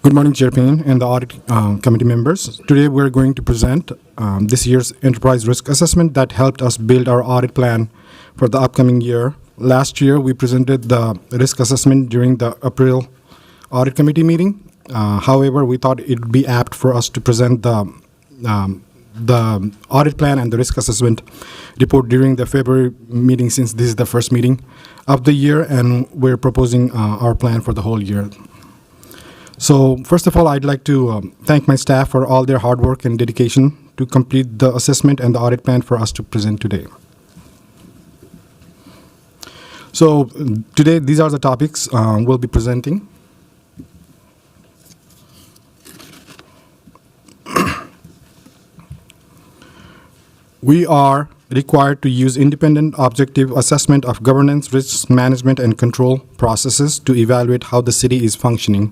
Good morning, Chair Payne and the Audit Committee members. Today we're going to present this year's Enterprise Risk Assessment that helped us build our audit plan for the upcoming year. Last year, we presented the risk assessment during the April Audit Committee meeting. However, we thought it would be apt for us to present the audit plan and the risk assessment report during the February meeting, since this is the first meeting of the year, and we're proposing our plan for the whole year. So first of all, I'd like to thank my staff for all their hard work and dedication to complete the assessment and the audit plan for us to present today. So today, these are the topics we'll be presenting. We are required to use independent objective assessment of governance, risk management, and control processes to evaluate how the city is functioning.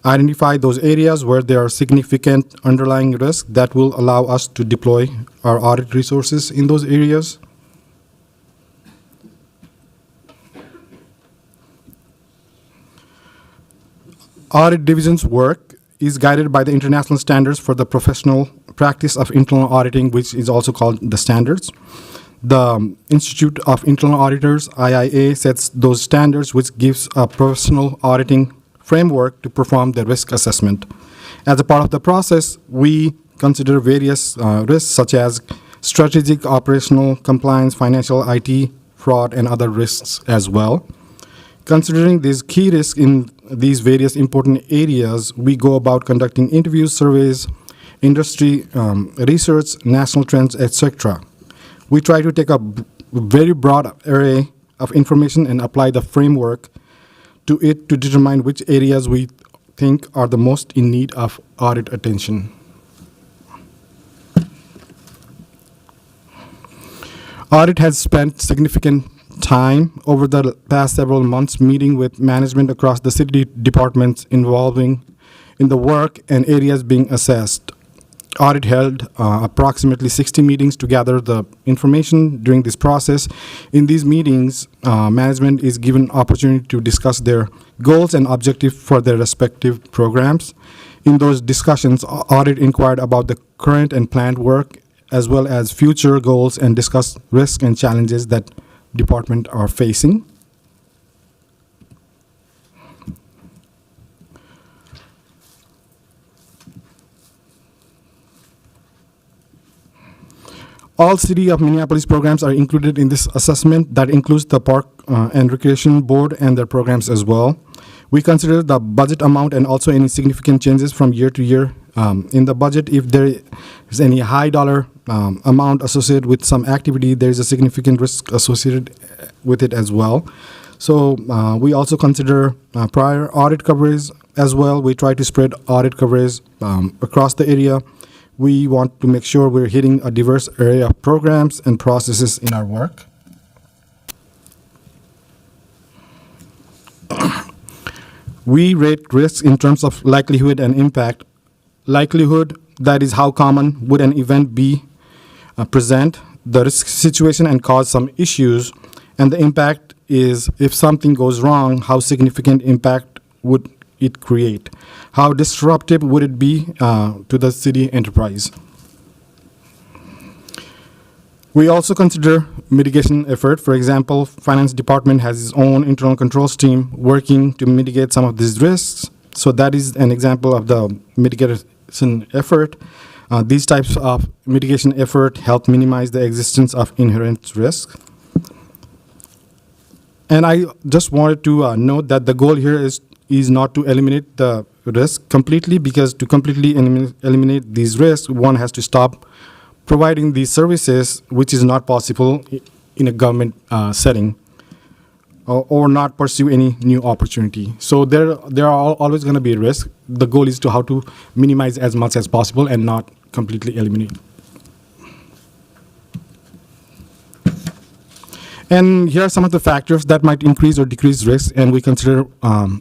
Identify those areas where there are significant underlying risks that will allow us to deploy our audit resources in those areas. Audit division's work is guided by the international standards for the professional practice of internal auditing, which is also called the standards. The Institute of Internal Auditors, IIA, sets those standards, which gives a professional auditing framework to perform the risk assessment. As a part of the process, we consider various risks such as strategic, operational, compliance, financial, IT, fraud, and other risks as well. Considering these key risks in these various important areas, we go about conducting interviews, surveys, industry research, national trends, etc. We try to take a very broad array of information and apply the framework to it to determine which areas we think are the most in need of audit attention. Audit has spent significant time over the past several months meeting with management across the city departments involving in the work and areas being assessed. Audit held approximately 60 meetings to gather the information during this process. In these meetings, management is given opportunity to discuss their goals and objectives for their respective programs. In those discussions, audit inquired about the current and planned work as well as future goals and discussed risks and challenges that department are facing. All City of Minneapolis programs are included in this assessment. That includes the Park and Recreation Board and their programs as well. We consider the budget amount and also any significant changes from year to year in the budget. If there is any high dollar amount associated with some activity, there is a significant risk associated with it as well. So we also consider prior audit coverage as well. We try to spread audit coverage across the area. We want to make sure we're hitting a diverse array of programs and processes in our work. We rate risks in terms of likelihood and impact. Likelihood, that is how common would an event be present, the risk situation and cause some issues, and the impact is if something goes wrong, how significant impact would it create? How disruptive would it be to the city enterprise? We also consider mitigation effort. For example, finance department has its own internal controls team working to mitigate some of these risks. So that is an example of the mitigation effort. These types of mitigation effort help minimize the existence of inherent risk. And I just wanted to note that the goal here is not to eliminate the risk completely, because to completely eliminate these risks, one has to stop providing these services, which is not possible in a government setting, or not pursue any new opportunity. So there are always going to be risks. The goal is to how to minimize as much as possible and not completely eliminate. And here are some of the factors that might increase or decrease risk, and we consider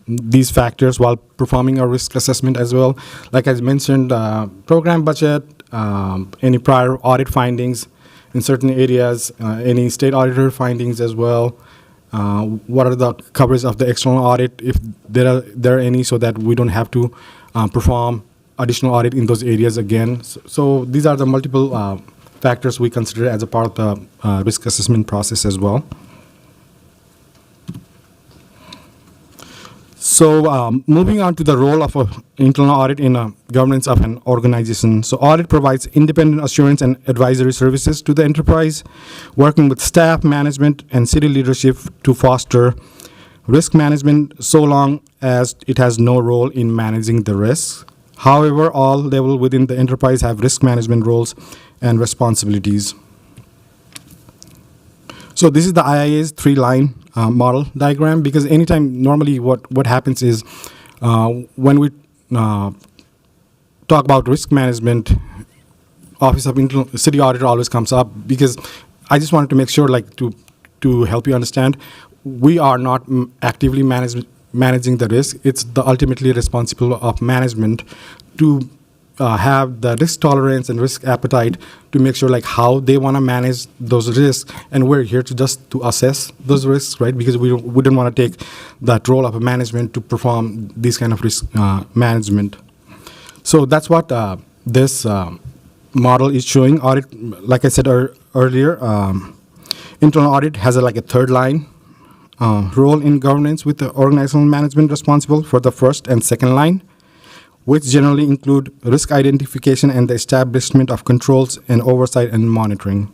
these factors while performing our risk assessment as well. Like I mentioned, program budget, any prior audit findings in certain areas, any state auditor findings as well. What are the coverage of the external audit, if there are any, so that we don't have to perform additional audit in those areas again. So these are the multiple factors we consider as a part of the risk assessment process as well. So moving on to the role of an internal audit in a governance of an organization. So audit provides independent assurance and advisory services to the enterprise, working with staff, management, and city leadership to foster risk management so long as it has no role in managing the risks. However, all levels within the enterprise have risk management roles and responsibilities. So this is the IIA's three-line model diagram, because anytime, normally what happens is when we talk about risk management, Office of City Auditor always comes up, because I just wanted to make sure, like, to help you understand, we are not actively managing the risk. It's the ultimately responsible of management to have the risk tolerance and risk appetite to make sure, like, how they want to manage those risks, and we're here to just to assess those risks, right? Because we wouldn't want to take that role of a management to perform this kind of risk management. So that's what this model is showing. Audit, like I said earlier, internal audit has like a third line role in governance, with the organizational management responsible for the first and second line, which generally include risk identification and the establishment of controls and oversight and monitoring.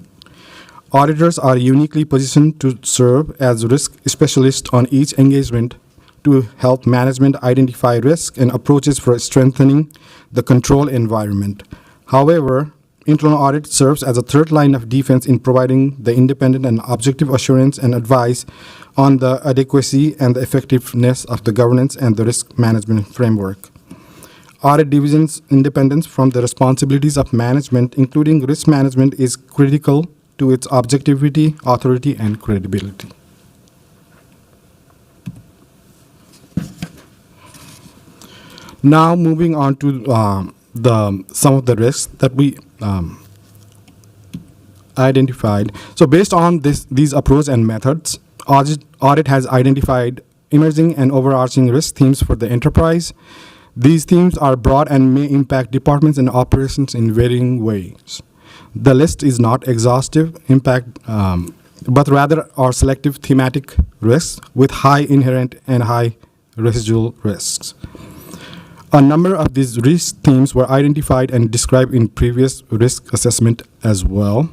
Auditors are uniquely positioned to serve as risk specialists on each engagement to help management identify risk and approaches for strengthening the control environment. However, internal audit serves as a third line of defense in providing the independent and objective assurance and advice on the adequacy and the effectiveness of the governance and the risk management framework. Audit division's independence from the responsibilities of management, including risk management, is critical to its objectivity, authority, and credibility. Now, moving on to some of the risks that we identified. So based on these approach and methods, audit has identified emerging and overarching risk themes for the enterprise. These themes are broad and may impact departments and operations in varying ways. The list is not exhaustive, but rather are selective thematic risks with high inherent and high residual risks. A number of these risk themes were identified and described in previous risk assessment as well.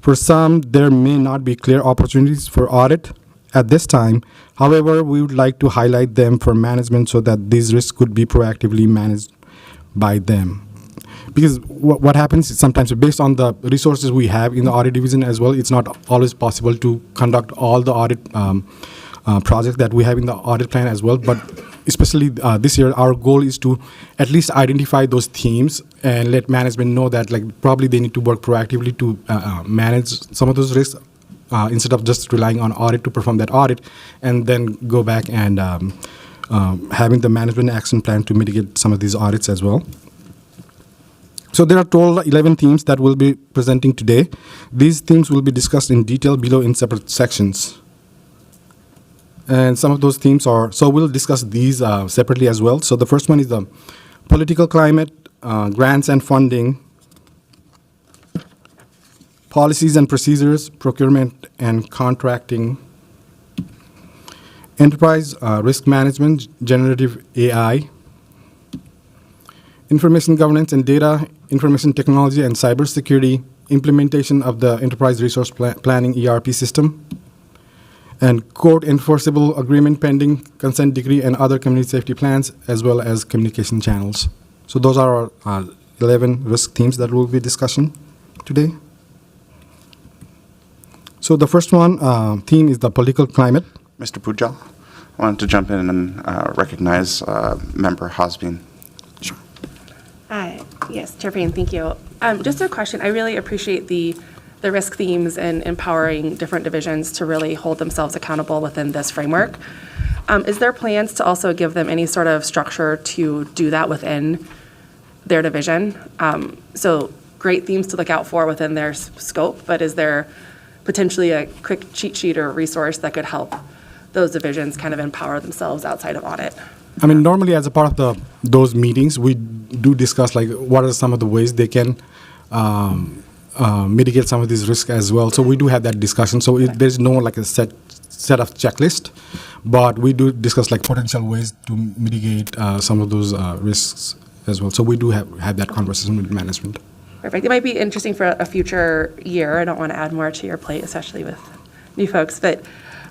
For some, there may not be clear opportunities for audit at this time. However, we would like to highlight them for management so that these risks could be proactively managed by them. Because what happens is sometimes, based on the resources we have in the audit division as well, it's not always possible to conduct all the audit projects that we have in the audit plan as well. But especially this year, our goal is to at least identify those themes and let management know that, like, probably they need to work proactively to manage some of those risks instead of just relying on audit to perform that audit, and then go back and having the management action plan to mitigate some of these audits as well. So there are total 11 themes that we'll be presenting today. These themes will be discussed in detail below in separate sections. And some of those themes are, so we'll discuss these separately as well. So the first one is the political climate, grants and funding, policies and procedures, procurement and contracting, enterprise risk management, generative AI, information governance and data, information technology and cybersecurity, implementation of the enterprise resource planning ERP system, and court enforceable agreement pending, consent decree, and other community safety plans, as well as communication channels. So those are our 11 risk themes that we'll be discussing today. So the first one theme is the political climate. Mr. Pujal, I wanted to jump in and recognize Member Hosbein. Sure. Yes, Chair Payne, thank you. Just a question. I really appreciate the risk themes and empowering different divisions to really hold themselves accountable within this framework. Is there plans to also give them any sort of structure to do that within their division? So great themes to look out for within their scope, but is there potentially a quick cheat sheet or resource that could help those divisions kind of empower themselves outside of audit? I mean, normally as a part of those meetings, we do discuss, like, what are some of the ways they can mitigate some of these risks as well. So we do have that discussion. So there's no like a set of checklist, but we do discuss like potential ways to mitigate some of those risks as well. So we do have that conversation with management. Perfect. It might be interesting for a future year. I don't want to add more to your plate, especially with new folks, but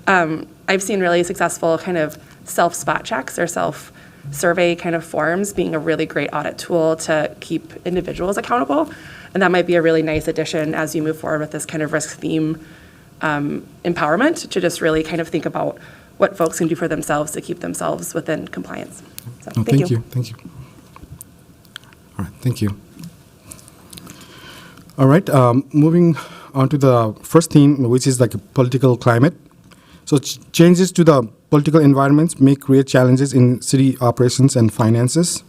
I've seen really successful kind of self-spot checks or self-survey kind of forms being a really great audit tool to keep individuals accountable. And that might be a really nice addition as you move forward with this kind of risk theme empowerment, to just really kind of think about what folks can do for themselves to keep themselves within compliance. So, thank you. Thank you. All right, thank you. All right, moving on to the first theme, which is like political climate. So changes to the political environments may create challenges in city operations and finances.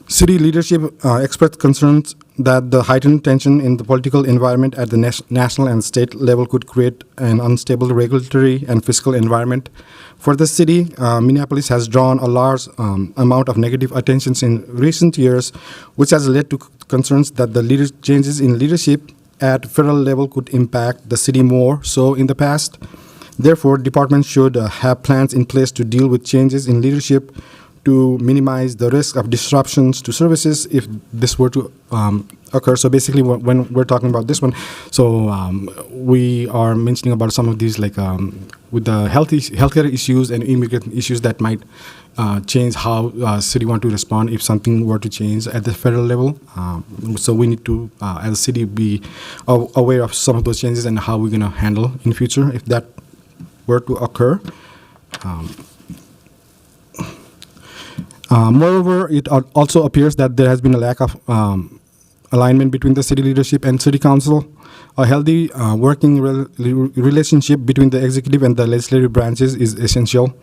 City leadership expressed concerns that the heightened tension in the political environment at the national and state level could create an unstable regulatory and fiscal environment. For the city, Minneapolis has drawn a large amount of negative attention in recent years, which has led to concerns that the changes in leadership at federal level could impact the city more so in the past. Therefore, departments should have plans in place to deal with changes in leadership to minimize the risk of disruptions to services if this were to occur. So basically, when we're talking about this one, so we are mentioning about some of these, like with the healthcare issues and immigrant issues that might change how city want to respond if something were to change at the federal level. So we need to, as a city, be aware of some of those changes and how we're going to handle in future if that were to occur. Moreover, it also appears that there has been a lack of alignment between the city leadership and city council. A healthy working relationship between the executive and the legislative branches is essential.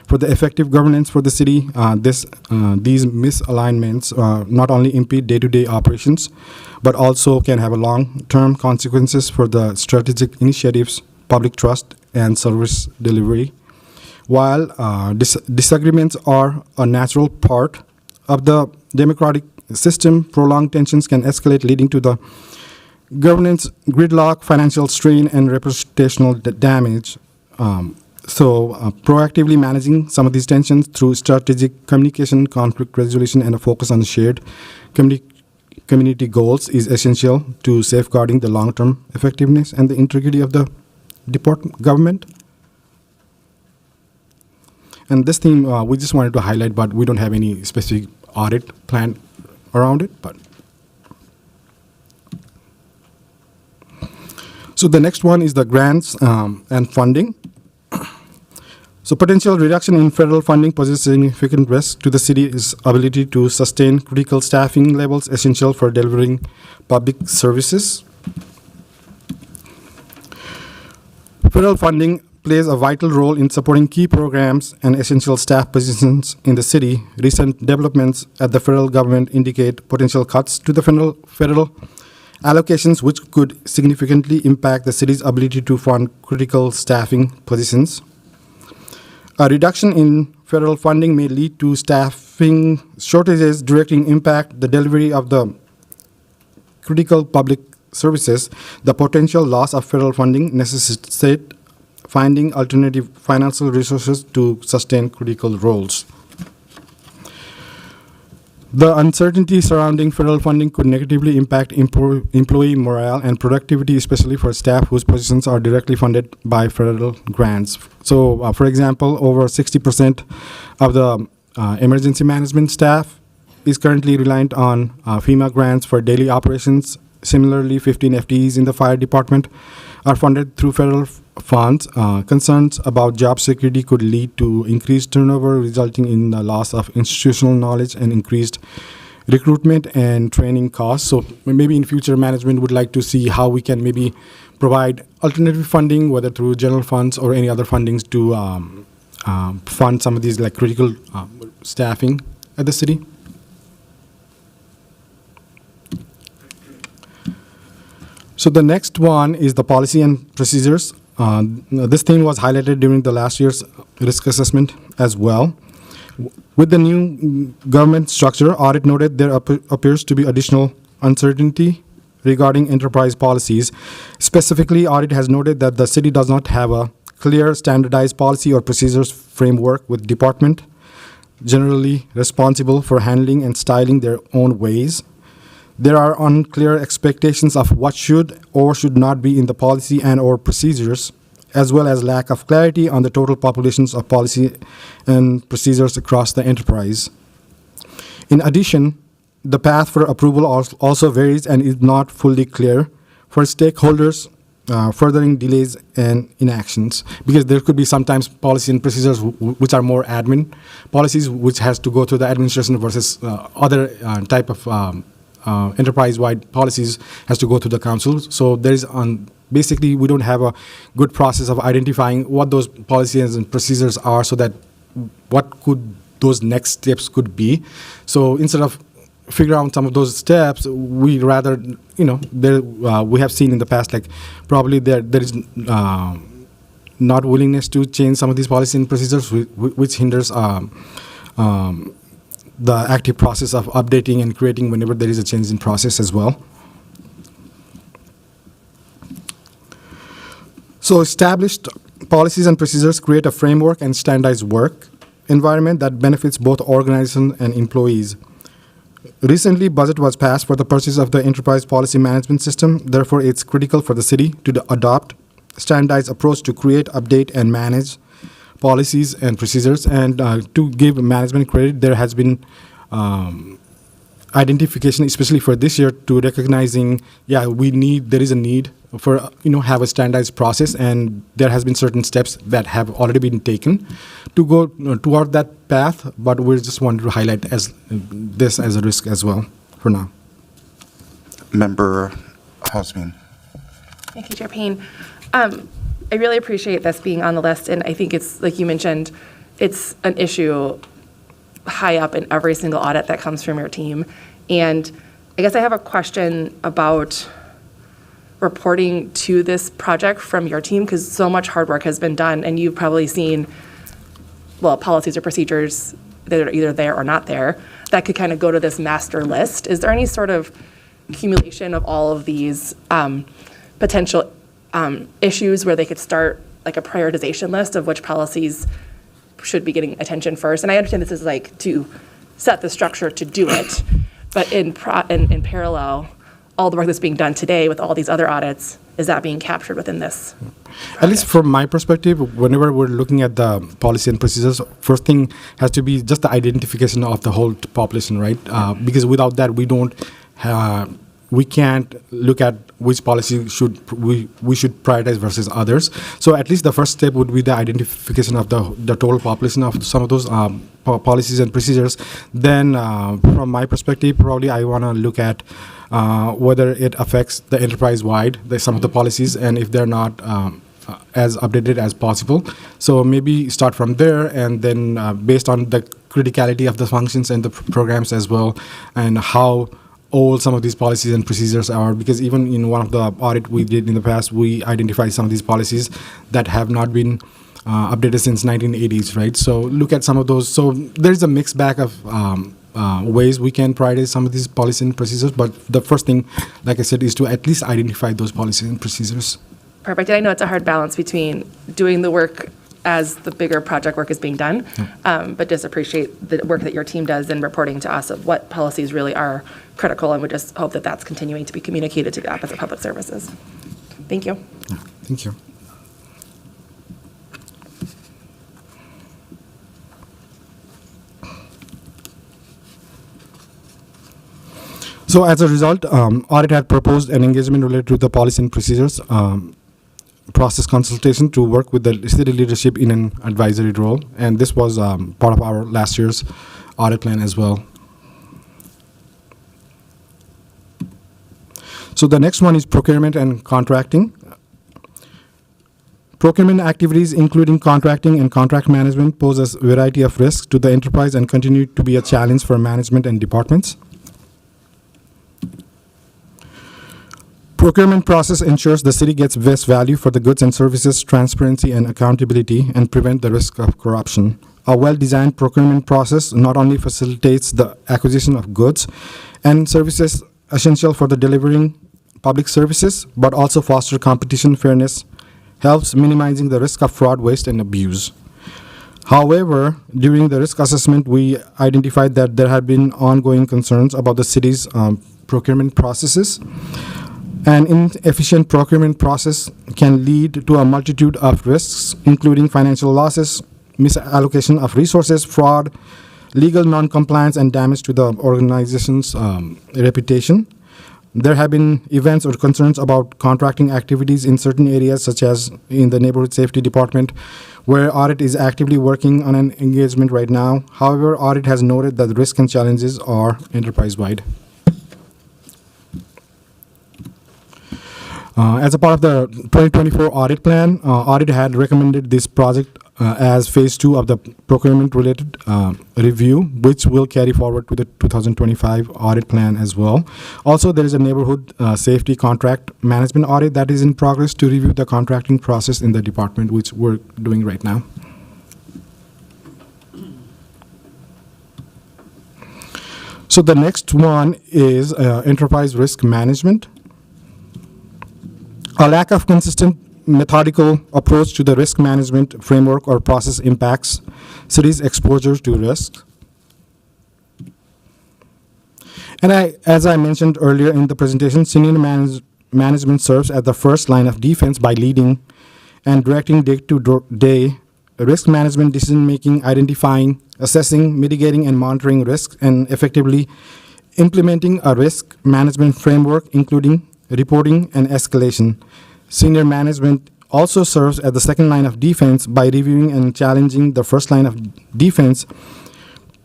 For the effective governance for the city, these misalignments not only impede day-to-day operations, but also can have a long-term consequences for the strategic initiatives, public trust, and service delivery. While disagreements are a natural part of the democratic system, prolonged tensions can escalate, leading to the governance gridlock, financial strain, and reputational damage. Proactively managing some of these tensions through strategic communication, conflict resolution, and a focus on shared community goals is essential to safeguarding the long-term effectiveness and the integrity of the government. And this theme we just wanted to highlight, but we don't have any specific audit plan around it. So the next one is the grants and funding. So potential reduction in federal funding poses significant risk to the city's ability to sustain critical staffing levels essential for delivering public services. Federal funding plays a vital role in supporting key programs and essential staff positions in the city. Recent developments at the federal government indicate potential cuts to the federal allocations, which could significantly impact the city's ability to fund critical staffing positions. A reduction in federal funding may lead to staffing shortages, directly impact the delivery of the critical public services. The potential loss of federal funding necessitates finding alternative financial resources to sustain critical roles. The uncertainty surrounding federal funding could negatively impact employee morale and productivity, especially for staff whose positions are directly funded by federal grants. So, for example, over 60% of the emergency management staff is currently reliant on FEMA grants for daily operations. Similarly, 15 FTEs in the fire department are funded through federal funds. Concerns about job security could lead to increased turnover, resulting in the loss of institutional knowledge and increased recruitment and training costs. So maybe in future, management would like to see how we can maybe provide alternative funding, whether through general funds or any other fundings, to fund some of these like critical staffing at the city. So the next one is the policy and procedures. This theme was highlighted during the last year's risk assessment as well. With the new government structure, Audit noted there appears to be additional uncertainty regarding enterprise policies. Specifically, Audit has noted that the city does not have a clear standardized policy or procedures framework, with department generally responsible for handling and styling their own ways. There are unclear expectations of what should or should not be in the policy and or procedures, as well as lack of clarity on the total populations of policy and procedures across the enterprise. In addition, the path for approval also varies and is not fully clear for stakeholders, furthering delays and inactions, because there could be sometimes policy and procedures which are more admin policies, which has to go through the administration, versus other type of enterprise-wide policies has to go through the council. So there's basically we don't have a good process of identifying what those policies and procedures are, so that what could those next steps could be. So instead of figure out some of those steps, we rather, we have seen in the past, like probably there is not willingness to change some of these policies and procedures, which hinders the active process of updating and creating whenever there is a change in process as well. So established policies and procedures create a framework and standardized work environment that benefits both organizations and employees. Recently, budget was passed for the purchase of the enterprise policy management system. Therefore, it's critical for the city to adopt standardized approach to create, update, and manage policies and procedures. And to give management credit, there has been identification, especially for this year, to recognizing, there is a need for, have a standardized process, and there has been certain steps that have already been taken to go toward that path, but we just wanted to highlight this as a risk as well for now. Member Hausman. Thank you, Chair Payne. I really appreciate this being on the list, and I think it's, like you mentioned, it's an issue high up in every single audit that comes from your team. And I guess I have a question about reporting to this project from your team, because so much hard work has been done, and you've probably seen, policies or procedures that are either there or not there, that could kind of go to this master list. Is there any sort of accumulation of all of these potential issues where they could start like a prioritization list of which policies should be getting attention first? And I understand this is like to set the structure to do it, but in parallel, all the work that's being done today with all these other audits, is that being captured within this project? At least from my perspective, whenever we're looking at the policy and procedures, first thing has to be just the identification of the whole population, right? Because without that, we can't look at which policy we should prioritize versus others. So at least the first step would be the identification of the total population of some of those policies and procedures. Then from my perspective, probably I want to look at whether it affects the enterprise-wide, some of the policies, and if they're not as updated as possible. So maybe start from there, and then based on the criticality of the functions and the programs as well, and how old some of these policies and procedures are, because even in one of the audit we did in the past, we identified some of these policies that have not been updated since 1980s, right? So look at some of those. So there's a mixed bag of ways we can prioritize some of these policies and procedures, but the first thing, like I said, is to at least identify those policies and procedures. Perfect. And I know it's a hard balance between doing the work as the bigger project work is being done, but just appreciate the work that your team does in reporting to us of what policies really are critical, and we just hope that that's continuing to be communicated to the Office of Public Services. Thank you. Yeah, thank you. So as a result, Audit had proposed an engagement related to the policy and procedures process consultation to work with the city leadership in an advisory role, and this was part of our last year's audit plan as well. So the next one is procurement and contracting. Procurement activities, including contracting and contract management, pose a variety of risks to the enterprise and continue to be a challenge for management and departments. Procurement process ensures the city gets best value for the goods and services, transparency and accountability, and prevent the risk of corruption. A well-designed procurement process not only facilitates the acquisition of goods and services essential for the delivering public services, but also foster competition fairness, helps minimizing the risk of fraud, waste, and abuse. However, during the risk assessment, we identified that there had been ongoing concerns about the city's procurement processes. An inefficient procurement process can lead to a multitude of risks, including financial losses, misallocation of resources, fraud, legal non-compliance, and damage to the organization's reputation. There have been events or concerns about contracting activities in certain areas, such as in the Neighborhood Safety Department, where Audit is actively working on an engagement right now. However, Audit has noted that the risks and challenges are enterprise-wide. As a part of the 2024 audit plan, audit had recommended this project as phase 2 of the procurement-related review, which will carry forward to the 2025 audit plan as well. Also, there is a neighborhood safety contract management audit that is in progress to review the contracting process in the department, which we're doing right now. So the next one is enterprise risk management. A lack of consistent methodical approach to the risk management framework or process impacts cities' exposure to risks. And as I mentioned earlier in the presentation, senior management serves as the first line of defense by leading and directing day-to-day risk management decision-making, identifying, assessing, mitigating, and monitoring risks, and effectively implementing a risk management framework, including reporting and escalation. Senior management also serves as the second line of defense by reviewing and challenging the first line of defense,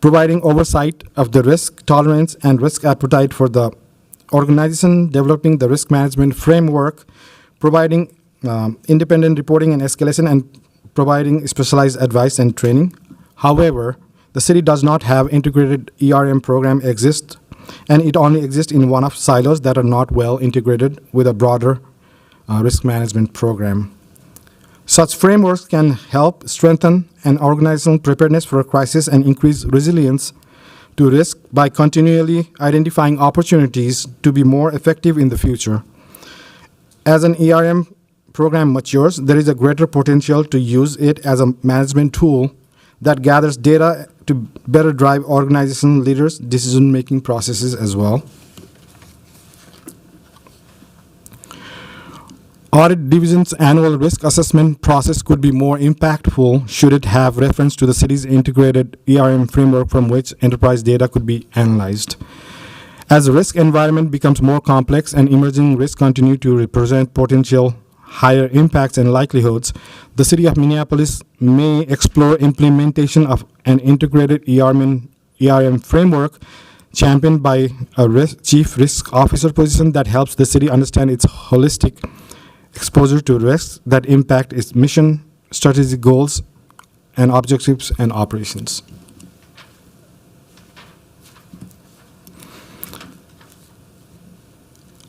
providing oversight of the risk tolerance and risk appetite for the organization, developing the risk management framework, providing independent reporting and escalation, and providing specialized advice and training. However, the city does not have integrated ERM program exist, and it only exists in one of silos that are not well integrated with a broader risk management program. Such frameworks can help strengthen an organizational preparedness for a crisis and increase resilience to risk by continually identifying opportunities to be more effective in the future. As an ERM program matures, there is a greater potential to use it as a management tool that gathers data to better drive organizational leaders' decision-making processes as well. Audit Division's annual risk assessment process could be more impactful should it have reference to the city's integrated ERM framework from which enterprise data could be analyzed. As the risk environment becomes more complex and emerging risks continue to represent potential higher impacts and likelihoods, the City of Minneapolis may explore implementation of an integrated ERM framework championed by a chief risk officer position that helps the city understand its holistic exposure to risks that impact its mission, strategic goals, and objectives and operations.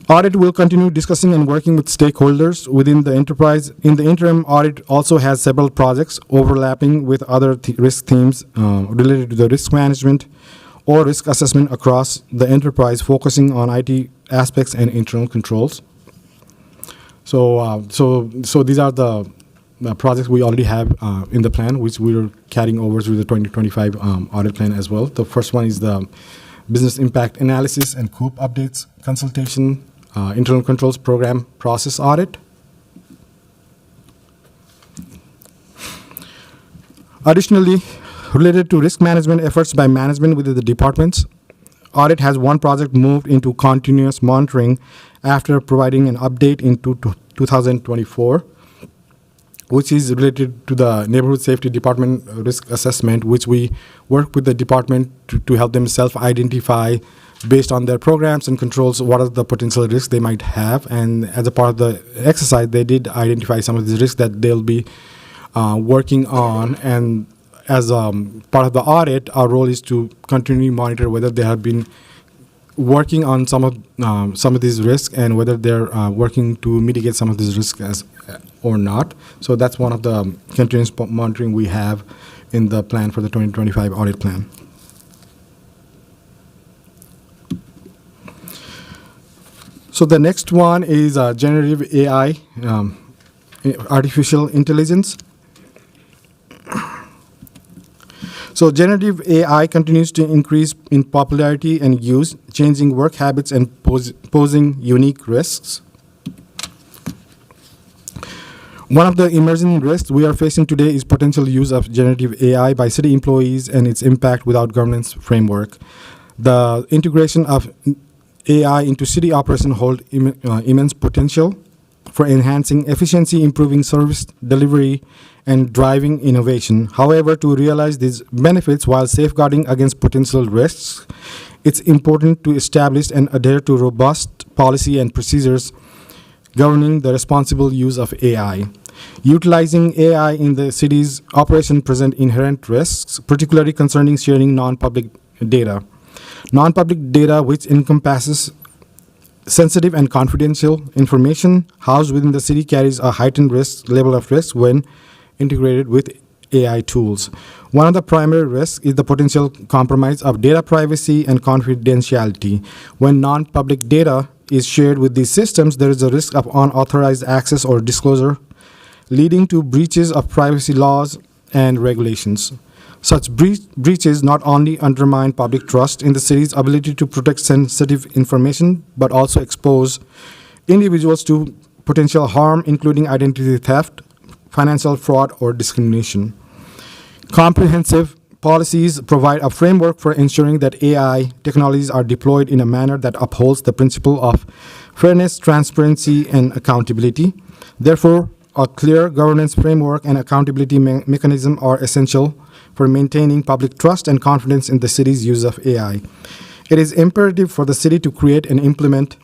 Audit will continue discussing and working with stakeholders within the enterprise. In the interim, Audit also has several projects overlapping with other risk themes related to the risk management or risk assessment across the enterprise, focusing on IT aspects and internal controls. So these are the projects we already have in the plan, which we're carrying over through the 2025 audit plan as well. The first one is the business impact analysis and COOP updates consultation, internal controls program process audit. Additionally, related to risk management efforts by management within the departments, Audit has one project moved into continuous monitoring after providing an update in 2024, which is related to the Neighborhood Safety Department risk assessment, which we work with the department to help them self-identify based on their programs and controls what are the potential risks they might have. And as a part of the exercise, they did identify some of the risks that they'll be working on. And as part of the audit, our role is to continually monitor whether they have been working on some of these risks and whether they're working to mitigate some of these risks or not. So that's one of the continuous monitoring we have in the plan for the 2025 audit plan. So the next one is generative AI, artificial intelligence. So generative AI continues to increase in popularity and use, changing work habits and posing unique risks. One of the emerging risks we are facing today is potential use of generative AI by city employees and its impact without governance framework. The integration of AI into city operation hold immense potential for enhancing efficiency, improving service delivery, and driving innovation. However, to realize these benefits while safeguarding against potential risks, it's important to establish and adhere to robust policy and procedures governing the responsible use of AI. Utilizing AI in the city's operation present inherent risks, particularly concerning sharing non-public data. Non-public data, which encompasses sensitive and confidential information housed within the city, carries a heightened level of risk when integrated with AI tools. One of the primary risks is the potential compromise of data privacy and confidentiality. When non-public data is shared with these systems, there is a risk of unauthorized access or disclosure, leading to breaches of privacy laws and regulations. Such breaches not only undermine public trust in the city's ability to protect sensitive information, but also expose individuals to potential harm, including identity theft, financial fraud, or discrimination. Comprehensive policies provide a framework for ensuring that AI technologies are deployed in a manner that upholds the principle of fairness, transparency, and accountability. Therefore, a clear governance framework and accountability mechanism are essential for maintaining public trust and confidence in the city's use of AI. It is imperative for the city to create and implement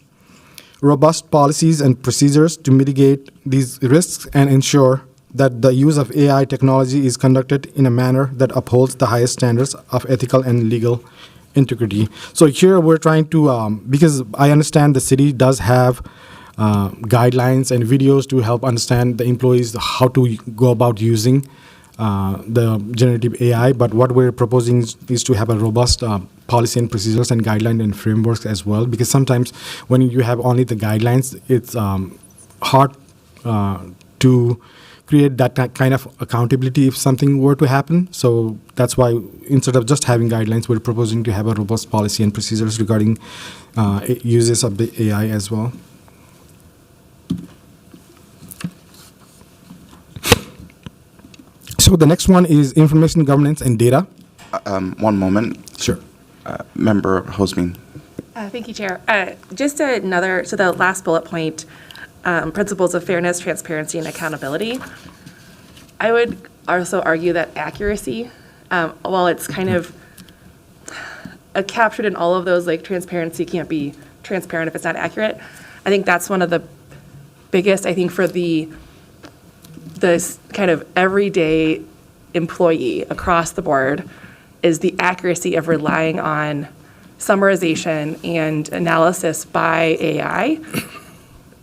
robust policies and procedures to mitigate these risks and ensure that the use of AI technology is conducted in a manner that upholds the highest standards of ethical and legal integrity. So here we're trying to, because I understand the city does have guidelines and videos to help understand the employees how to go about using the generative AI, but what we're proposing is to have a robust policy and procedures and guidelines and frameworks as well, because sometimes when you have only the guidelines, it's hard to create that kind of accountability if something were to happen. So that's why instead of just having guidelines, we're proposing to have a robust policy and procedures regarding uses of the AI as well. So the next one is information governance and data. One moment. Sure. Member Hosmein. Thank you, Chair. Just another, so the last bullet point, principles of fairness, transparency, and accountability. I would also argue that accuracy, while it's kind of captured in all of those, like transparency can't be transparent if it's not accurate. I think that's one of the biggest, I think, for this kind of everyday employee across the board is the accuracy of relying on summarization and analysis by AI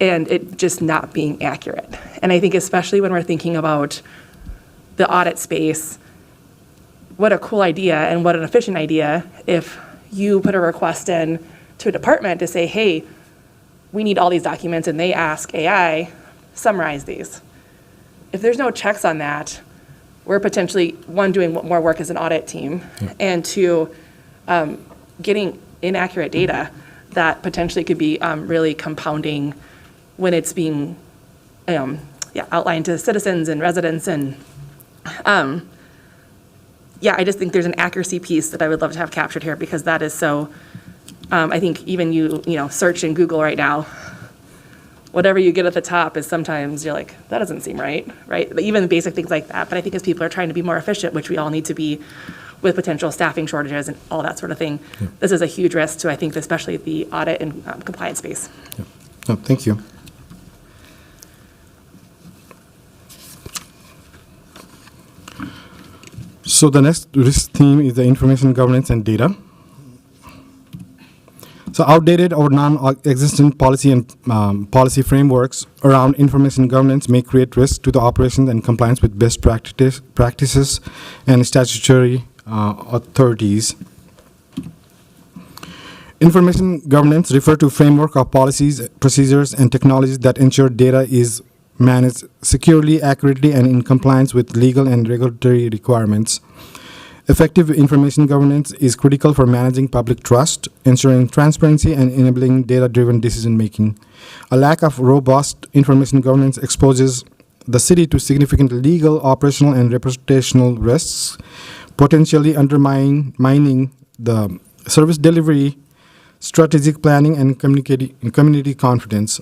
and it just not being accurate. And I think especially when we're thinking about the audit space, what a cool idea and what an efficient idea if you put a request in to a department to say, hey, we need all these documents, and they ask AI, summarize these. If there's no checks on that, we're potentially, one, doing more work as an audit team, and two, getting inaccurate data that potentially could be really compounding when it's being outlined to citizens and residents. And I just think there's an accuracy piece that I would love to have captured here, because that is so, I think even you search in Google right now, whatever you get at the top is sometimes you're like, that doesn't seem right? Even basic things like that. But I think as people are trying to be more efficient, which we all need to be with potential staffing shortages and all that sort of thing, this is a huge risk to, I think, especially the audit and compliance space. Oh, thank you. So the next risk theme is the information governance and data. So outdated or non-existent policy and policy frameworks around information governance may create risks to the operations and compliance with best practices and statutory authorities. Information governance refer to framework of policies, procedures, and technologies that ensure data is managed securely, accurately, and in compliance with legal and regulatory requirements. Effective information governance is critical for managing public trust, ensuring transparency, and enabling data-driven decision-making. A lack of robust information governance exposes the city to significant legal, operational, and reputational risks, potentially undermining the service delivery, strategic planning, and community confidence.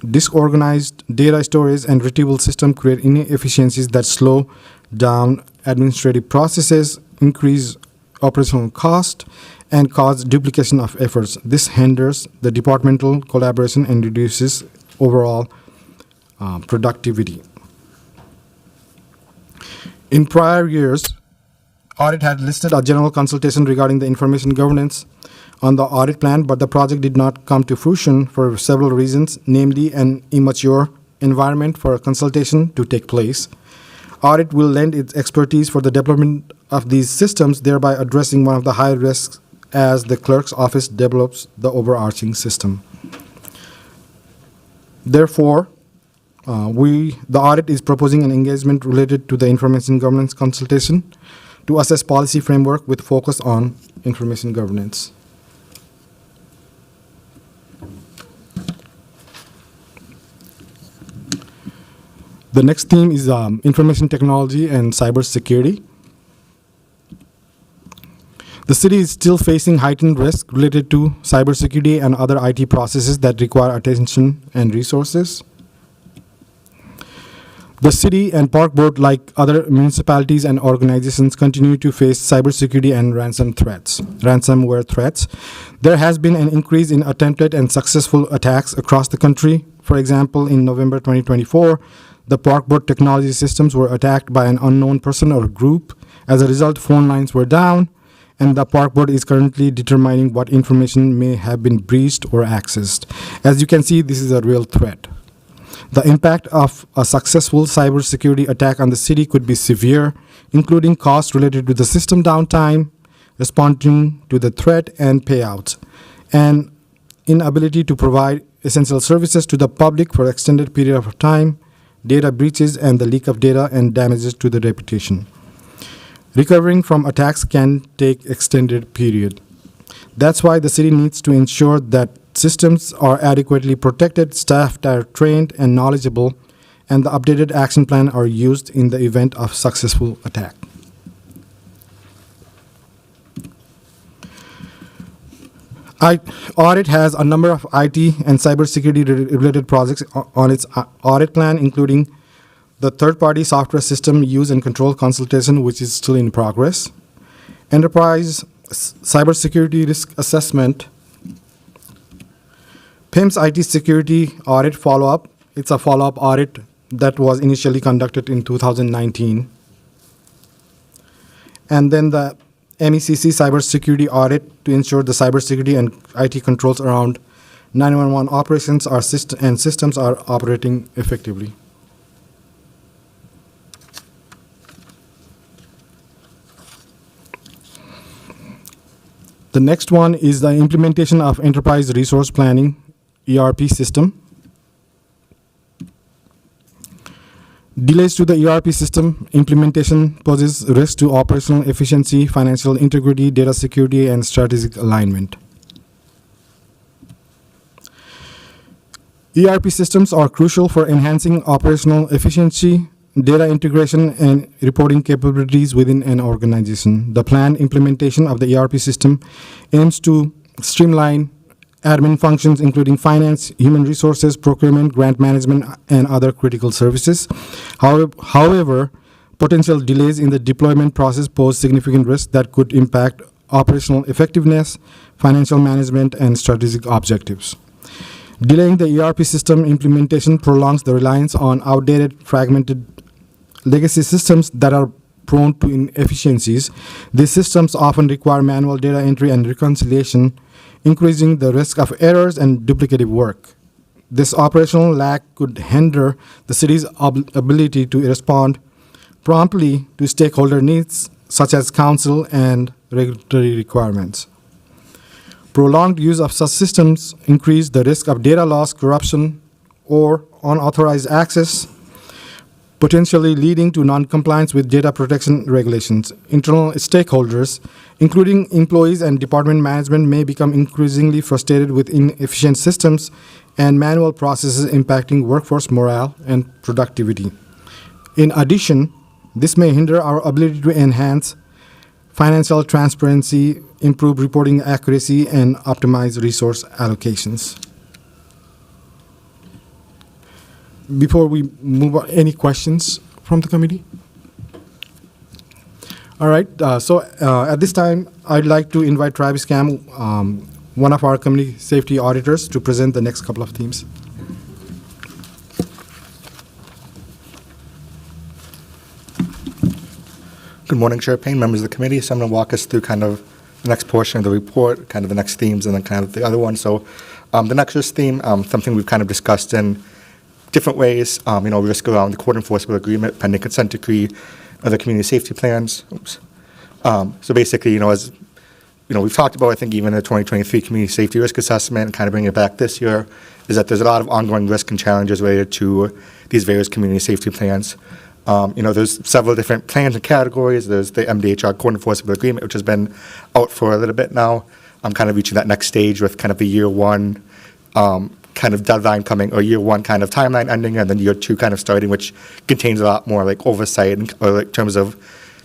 Disorganized data storage and retrieval system create inefficiencies that slow down administrative processes, increase operational cost, and cause duplication of efforts. This hinders the departmental collaboration and reduces overall productivity. In prior years, Audit had listed a general consultation regarding the information governance on the audit plan, but the project did not come to fruition for several reasons, namely an immature environment for a consultation to take place. Audit will lend its expertise for the development of these systems, thereby addressing one of the high risks as the clerk's office develops the overarching system. Therefore, the audit is proposing an engagement related to the information governance consultation to assess policy framework with focus on information governance. The next theme is information technology and cybersecurity. The city is still facing heightened risk related to cybersecurity and other IT processes that require attention and resources. The city and Park Board, like other municipalities and organizations, continue to face cybersecurity and ransomware threats. There has been an increase in attempted and successful attacks across the country. For example, in November 2024, the Park Board technology systems were attacked by an unknown person or group. As a result, phone lines were down, and the Park Board is currently determining what information may have been breached or accessed. As you can see, this is a real threat. The impact of a successful cybersecurity attack on the city could be severe, including costs related to the system downtime, responding to the threat, and payouts, and inability to provide essential services to the public for extended period of time, data breaches, and the leak of data and damages to the reputation. Recovering from attacks can take extended period. That's why the city needs to ensure that systems are adequately protected, staff are trained and knowledgeable, and the updated action plan are used in the event of successful attack. Audit has a number of IT and cybersecurity related projects on its audit plan, including the third-party software system use and control consultation, which is still in progress, enterprise cybersecurity risk assessment, PIMS IT security audit follow-up. It's a follow-up audit that was initially conducted in 2019. And then the MECC cybersecurity audit to ensure the cybersecurity and IT controls around 911 operations and systems are operating effectively. The next one is the implementation of enterprise resource planning ERP system. Delays to the ERP system implementation poses risk to operational efficiency, financial integrity, data security, and strategic alignment. ERP systems are crucial for enhancing operational efficiency, data integration, and reporting capabilities within an organization. The planned implementation of the ERP system aims to streamline admin functions, including finance, human resources, procurement, grant management, and other critical services. However, potential delays in the deployment process pose significant risks that could impact operational effectiveness, financial management, and strategic objectives. Delaying the ERP system implementation prolongs the reliance on outdated, fragmented legacy systems that are prone to inefficiencies. These systems often require manual data entry and reconciliation, increasing the risk of errors and duplicative work. This operational lag could hinder the city's ability to respond promptly to stakeholder needs, such as council and regulatory requirements. Prolonged use of such systems increase the risk of data loss, corruption, or unauthorized access, potentially leading to non-compliance with data protection regulations. Internal stakeholders, including employees and department management, may become increasingly frustrated with inefficient systems and manual processes impacting workforce morale and productivity. In addition, this may hinder our ability to enhance financial transparency, improve reporting accuracy, and optimize resource allocations. Before we move on, any questions from the committee? All right, so at this time, I'd like to invite Travis Cam, one of our community safety auditors, to present the next couple of themes. Good morning, Chair Payne, members of the committee. So I'm going to walk us through kind of the next portion of the report, kind of the next themes, and then kind of the other one. So the next theme, something we've kind of discussed in different ways, risk around the court enforceable agreement, pending consent decree, other community safety plans. Oops. So basically, as we've talked about, I think even the 2023 community safety risk assessment, and kind of bringing it back this year, is that there's a lot of ongoing risk and challenges related to these various community safety plans. There's several different plans and categories. There's the MDHR court enforceable agreement, which has been out for a little bit now. I'm kind of reaching that next stage with kind of the year one kind of deadline coming, or year one kind of timeline ending, and then year two kind of starting, which contains a lot more like oversight or in terms of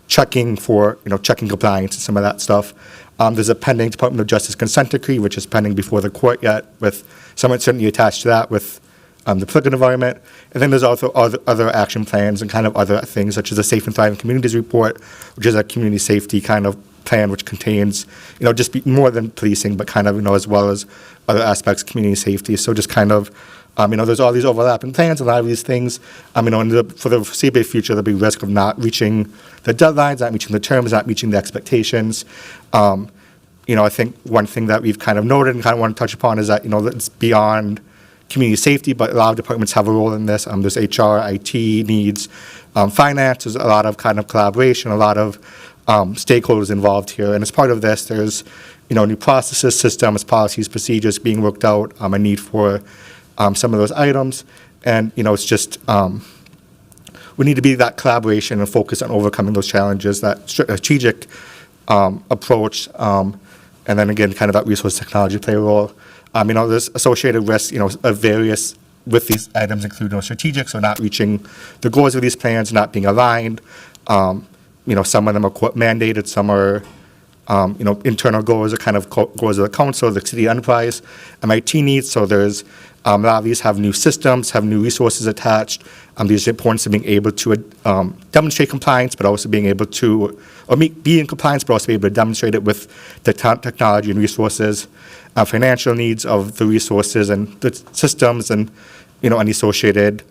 checking for, checking compliance and some of that stuff. There's a pending Department of Justice consent decree, which is pending before the court yet, with some uncertainty attached to that with the political environment. And then there's also other action plans and kind of other things, such as the Safe and Thriving Communities Report, which is a community safety kind of plan, which contains, more than policing, but kind of, as well as other aspects of community safety. So just kind of, there's all these overlapping plans, a lot of these things. For the foreseeable future, there'll be risk of not reaching the deadlines, not reaching the terms, not reaching the expectations. I think one thing that we've kind of noted and kind of want to touch upon is that, it's beyond community safety, but a lot of departments have a role in this. There's HR, IT needs, finance. There's a lot of kind of collaboration, a lot of stakeholders involved here. And as part of this, there's, new processes, systems, policies, procedures being worked out, a need for some of those items. And, it's just, we need to be that collaboration and focus on overcoming those challenges, that strategic approach, and then again, kind of that resource technology play a role. There's associated risks, of various with these items include strategic, so not reaching the goals of these plans, not being aligned. Some of them are court mandated, some are, internal goals or kind of goals of the council, the city enterprise, MIT needs. So there's a lot of these have new systems, have new resources attached. These importance of being able to demonstrate compliance, but also being able to, or be in compliance, but also be able to demonstrate it with the technology and resources, financial needs of the resources and the systems, and any associated,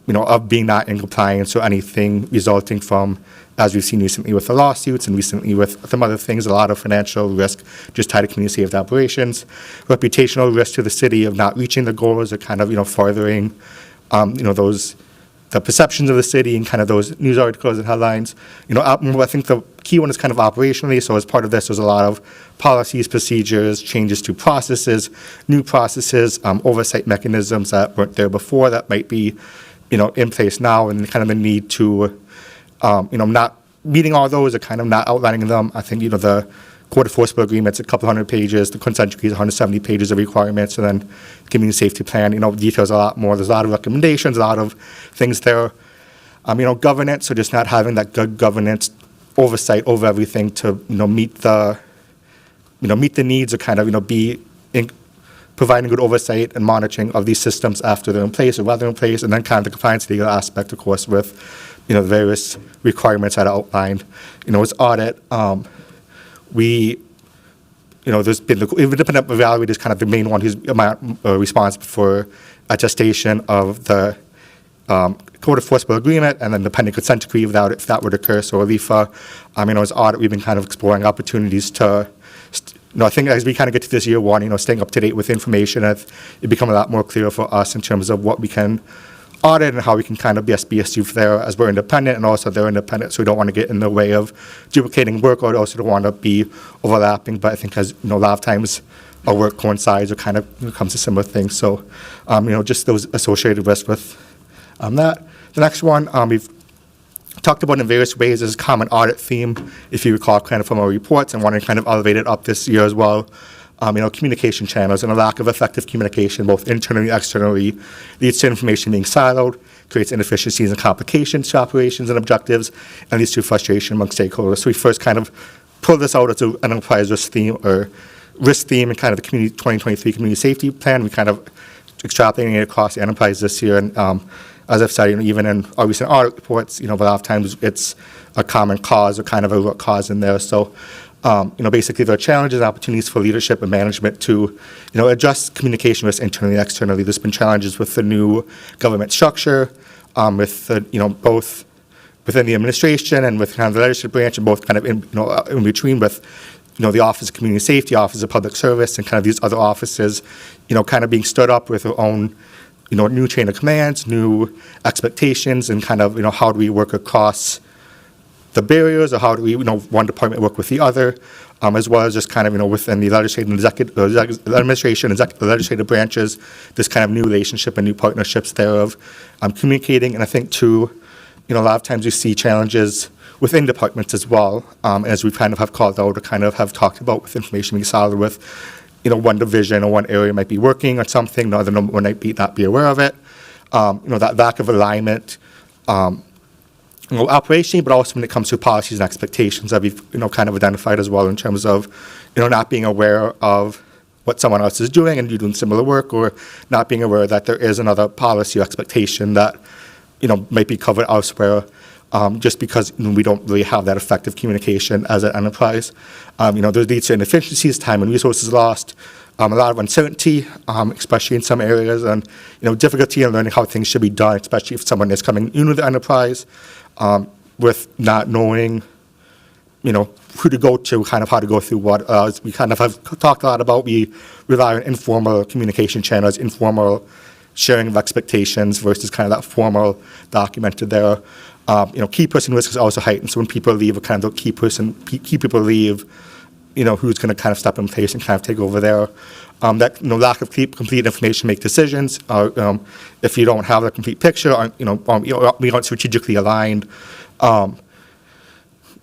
of being not in compliance or anything resulting from, as we've seen recently with the lawsuits and recently with some other things, a lot of financial risk just tied to community safety operations, reputational risk to the city of not reaching the goals or kind of, furthering, the perceptions of the city and kind of those news articles and headlines. I think the key one is kind of operationally. So as part of this, there's a lot of policies, procedures, changes to processes, new processes, oversight mechanisms that weren't there before that might be, in place now, and kind of the need to, not meeting all those or kind of not outlining them. I think, the court enforceable agreement's a couple hundred pages, the consent decree is 170 pages of requirements, and then community safety plan, details a lot more. There's a lot of recommendations, a lot of things there. Governance, so just not having that good governance oversight over everything to, meet the needs or kind of, be in providing good oversight and monitoring of these systems after they're in place or while they're in place, and then kind of the compliance legal aspect, of course, with, the various requirements that are outlined. As audit, there's been the independent evaluator is kind of the main one who's responsible for attestation of the court enforceable agreement and then the pending consent decree without if that would occur. So ALIFA, as audit, we've been kind of exploring opportunities to, I think as we kind of get to this year one, staying up to date with information, it become a lot more clear for us in terms of what we can audit and how we can kind of best be assumed there as we're independent, and also they're independent, so we don't want to get in the way of duplicating work, or also don't want to be overlapping. But I think as a lot of times our work coincides or kind of comes to similar things. So, just those associated risks with that. The next one we've talked about in various ways is common audit theme, if you recall, kind of from our reports, and want to kind of elevate it up this year as well. Communication channels and a lack of effective communication, both internally and externally, leads to information being siloed, creates inefficiencies and complications to operations and objectives, and leads to frustration among stakeholders. So we first kind of pulled this out as an enterprise risk theme or risk theme and kind of the 2023 community safety plan. We kind of extrapolating it across the enterprise this year. And as I've said, even in our recent audit reports, a lot of times it's a common cause or kind of a root cause in there. So basically there are challenges and opportunities for leadership and management to, adjust communication risks internally and externally. There's been challenges with the new government structure, with the, both within the administration and with kind of the legislative branch, and both kind of in between with the Office of Community Safety, Office of Public Service, and kind of these other offices, kind of being stood up with their own new chain of commands, new expectations, and kind of how do we work across the barriers, or how do we one department work with the other, as well as just kind of within the legislative and administration and the legislative branches, this kind of new relationship and new partnerships thereof, communicating. And I think too, a lot of times you see challenges within departments as well, as we kind of have called out or kind of have talked about with information being siloed with, one division or one area might be working on something, the other one might not be aware of it. That lack of alignment, operationally, but also when it comes to policies and expectations that we've kind of identified as well in terms of not being aware of what someone else is doing and you doing similar work, or not being aware that there is another policy or expectation that might be covered elsewhere, just because we don't really have that effective communication as an enterprise. There leads to inefficiencies, time and resources lost, a lot of uncertainty, especially in some areas, and difficulty in learning how things should be done, especially if someone is coming into the enterprise with not knowing, who to go to, kind of how to go through what. As we kind of have talked a lot about, we rely on informal communication channels, informal sharing of expectations versus kind of that formal documented there. Key person risk is also heightened. So when people leave, a kind of key people leave, who's going to kind of step in place and kind of take over there. That lack of complete information to make decisions. If you don't have the complete picture, we aren't strategically aligned.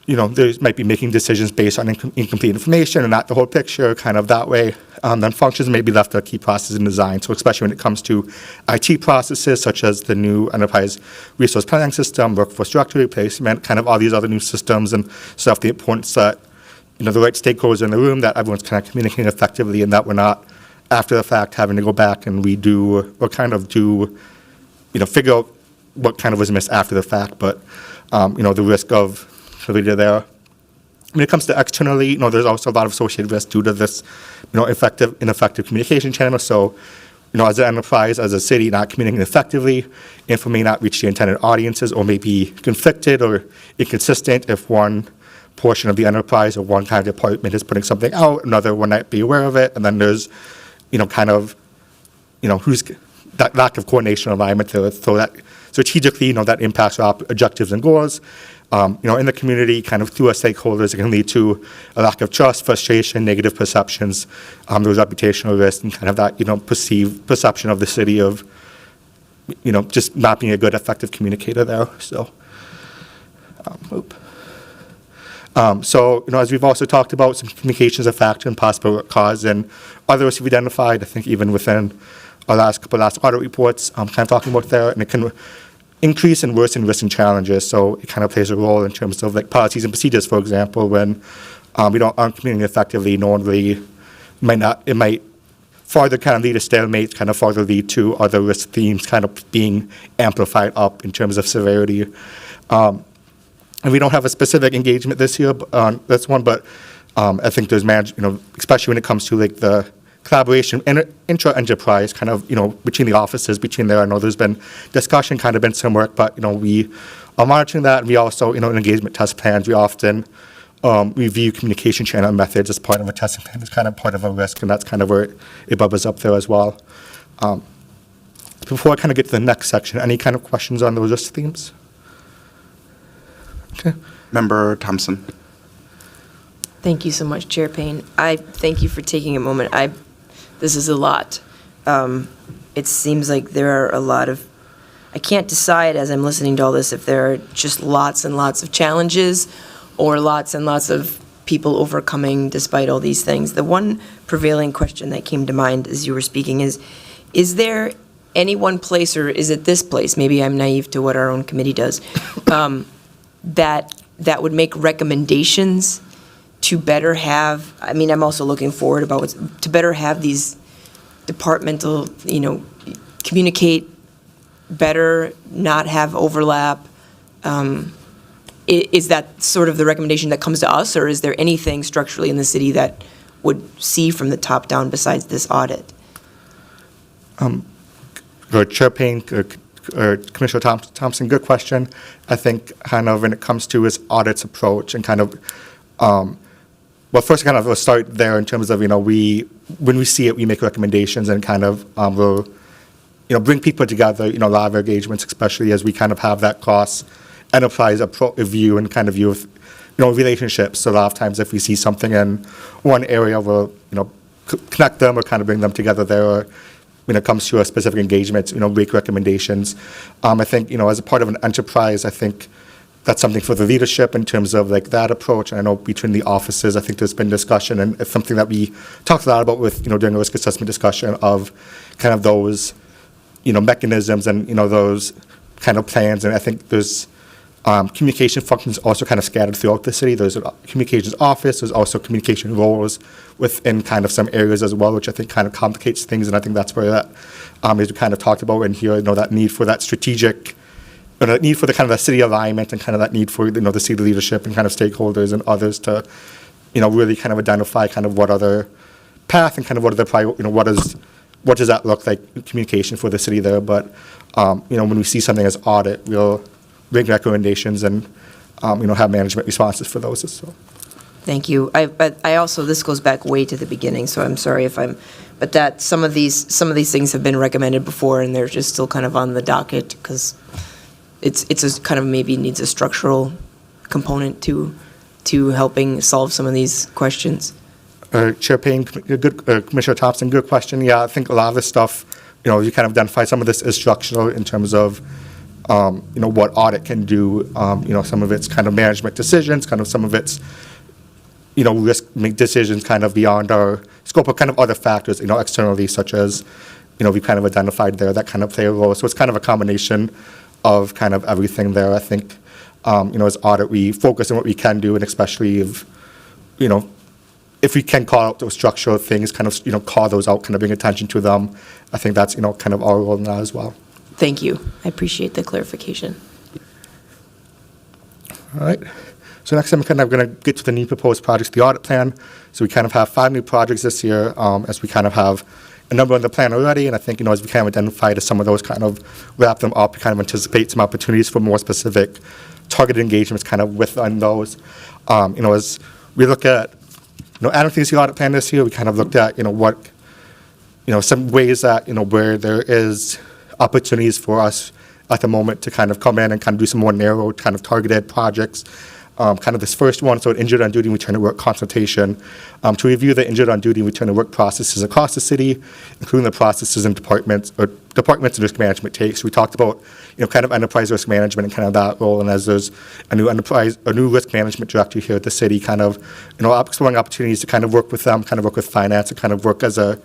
There might be making decisions based on incomplete information and not the whole picture, kind of that way. Then functions may be left to key process and design. So especially when it comes to IT processes, such as the new enterprise resource planning system, workforce directory replacement, kind of all these other new systems and stuff, the importance that, the right stakeholders in the room, that everyone's kind of communicating effectively, and that we're not, after the fact, having to go back and redo or kind of do, figure out what kind of was missed after the fact. But, the risk of failure there. When it comes to externally, there's also a lot of associated risk due to this, ineffective communication channel. So, as an enterprise, as a city, not communicating effectively, info may not reach the intended audiences, or may be conflicted or inconsistent if one portion of the enterprise or one kind of department is putting something out, another one might be aware of it, and then there's, who's that lack of coordination and alignment to it, so that strategically, that impacts our objectives and goals. In the community, kind of through our stakeholders, it can lead to a lack of trust, frustration, negative perceptions, there's reputational risk, and kind of that, perception of the city of, just not being a good, effective communicator there. So, as we've also talked about, some communications are a factor and possible cause, and others we've identified, I think even within our last audit reports, kind of talking about there, and it can increase and worsen risks and challenges. So it kind of plays a role in terms of like policies and procedures, for example, when we aren't communicating effectively, no one really it might further kind of lead to stalemate, kind of further lead to other risk themes kind of being amplified up in terms of severity. And we don't have a specific engagement this year on this one, but I think there's especially when it comes to like the collaboration intra-enterprise kind of, between the offices, between there. I know there's been discussion, kind of been some work, but, we are monitoring that. And we also, in engagement test plans, we often review communication channel methods as part of a testing plan. It's kind of part of a risk, and that's kind of where it bubbles up there as well. Before I kind of get to the next section, any kind of questions on those risk themes? Okay. Member Thompson. Thank you so much, Chair Payne. I thank you for taking a moment. This is a lot. It seems like there are a lot of, I can't decide as I'm listening to all this if there are just lots and lots of challenges or lots and lots of people overcoming despite all these things. The one prevailing question that came to mind as you were speaking is there any one place, or is it this place, maybe I'm naive to what our own committee does, that would make recommendations to better have, I'm also looking forward to better have these departmental, communicate better, not have overlap. Is that sort of the recommendation that comes to us, or is there anything structurally in the city that would see from the top down besides this audit? Chair Payne, Commissioner Thompson, good question. I think kind of when it comes to his audit's approach and kind of, well, first kind of we'll start there in terms of, when we see it, we make recommendations and kind of we'll, bring people together, a lot of engagements, especially as we kind of have that cross-enterprise view and kind of view of, relationships. So a lot of times if we see something in one area, we'll, connect them or kind of bring them together there, or when it comes to a specific engagement, make recommendations. I think, as a part of an enterprise, I think that's something for the leadership in terms of like that approach. And I know between the offices, I think there's been discussion, and it's something that we talked a lot about with, during the risk assessment discussion of kind of those, mechanisms and, those kind of plans. And I think there's communication functions also kind of scattered throughout the city. There's a communications office, there's also communication roles within kind of some areas as well, which I think kind of complicates things. And I think that's where that, as we kind of talked about in here, that need for that strategic, that need for the kind of the city alignment and kind of that need for, the city leadership and kind of stakeholders and others to, really kind of identify kind of what other path and kind of what are the what does that look like communication for the city there. But, when we see something as audit, we'll make recommendations and, have management responses for those as well. Thank you. But I also, this goes back way to the beginning, so I'm sorry but that some of these things have been recommended before and they're just still kind of on the docket because it's a kind of maybe needs a structural component to helping solve some of these questions. Chair Payne, Commissioner Thompson, good question. Yeah, I think a lot of this stuff, you kind of identify some of this is structural in terms of, what audit can do, some of its kind of management decisions, kind of some of its, risk decisions kind of beyond our scope of kind of other factors, externally, such as, we kind of identified there that kind of play a role. So it's kind of a combination of kind of everything there. I think, as audit, we focus on what we can do, and especially if we can call out those structural things, kind of, call those out, kind of bring attention to them. I think that's, kind of our role in that as well. Thank you. I appreciate the clarification. All right. So next I'm kind of going to get to the new proposed projects, the audit plan. So we kind of have 5 new projects this year, as we kind of have a number on the plan already. And I think, as we kind of identified as some of those kind of wrap them up, we kind of anticipate some opportunities for more specific targeted engagements kind of within those. As we look at, adding things to the audit plan this year, we kind of looked at, what, some ways that, where there is opportunities for us at the moment to kind of come in and kind of do some more narrow kind of targeted projects. Kind of this first one, so an injured on duty and return to work consultation, to review the injured on duty and return to work processes across the city, including the processes and departments and risk management takes. We talked about, kind of enterprise risk management and kind of that role. And as there's a new risk management director here at the city, kind of, exploring opportunities to kind of work with them, kind of work with finance, and kind of work as a,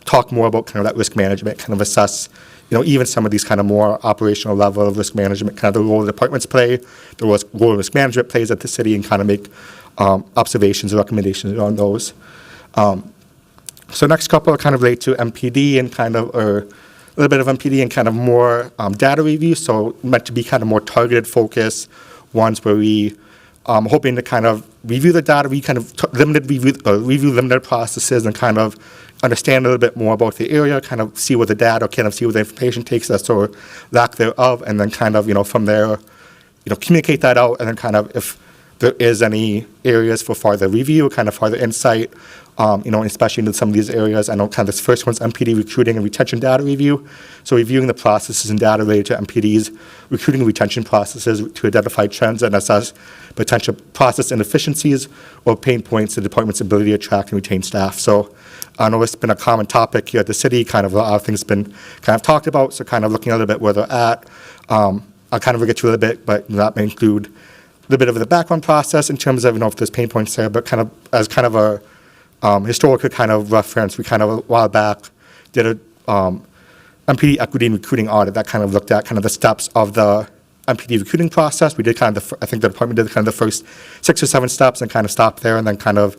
talk more about kind of that risk management, kind of assess, even some of these kind of more operational level of risk management, kind of the role the departments play, the role risk management plays at the city, and kind of make observations or recommendations on those. So next couple are kind of relate to MPD and kind of, or a little bit of MPD and kind of more data review. So meant to be kind of more targeted focus ones where we hoping to kind of review the data, review limited processes and kind of understand a little bit more about the area, kind of see what the data, kind of see what the information takes us or lack thereof, and then kind of, from there, communicate that out, and then kind of if there is any areas for further review, kind of further insight, especially into some of these areas. I know kind of this first one's MPD recruiting and retention data review. So reviewing the processes and data related to MPD's recruiting and retention processes to identify trends and assess potential process inefficiencies or pain points in the department's ability to attract and retain staff. So I know it's been a common topic here at the city, kind of a lot of things been kind of talked about, so kind of looking a little bit where they're at. I'll kind of get to a little bit, but that may include a little bit of the background process in terms of, if there's pain points there, but kind of as kind of a historical kind of reference, we kind of a while back did a MPD equity and recruiting audit that kind of looked at kind of the steps of the MPD recruiting process. We did kind of, I think the department did kind of the first 6 or 7 steps and kind of stopped there, and then kind of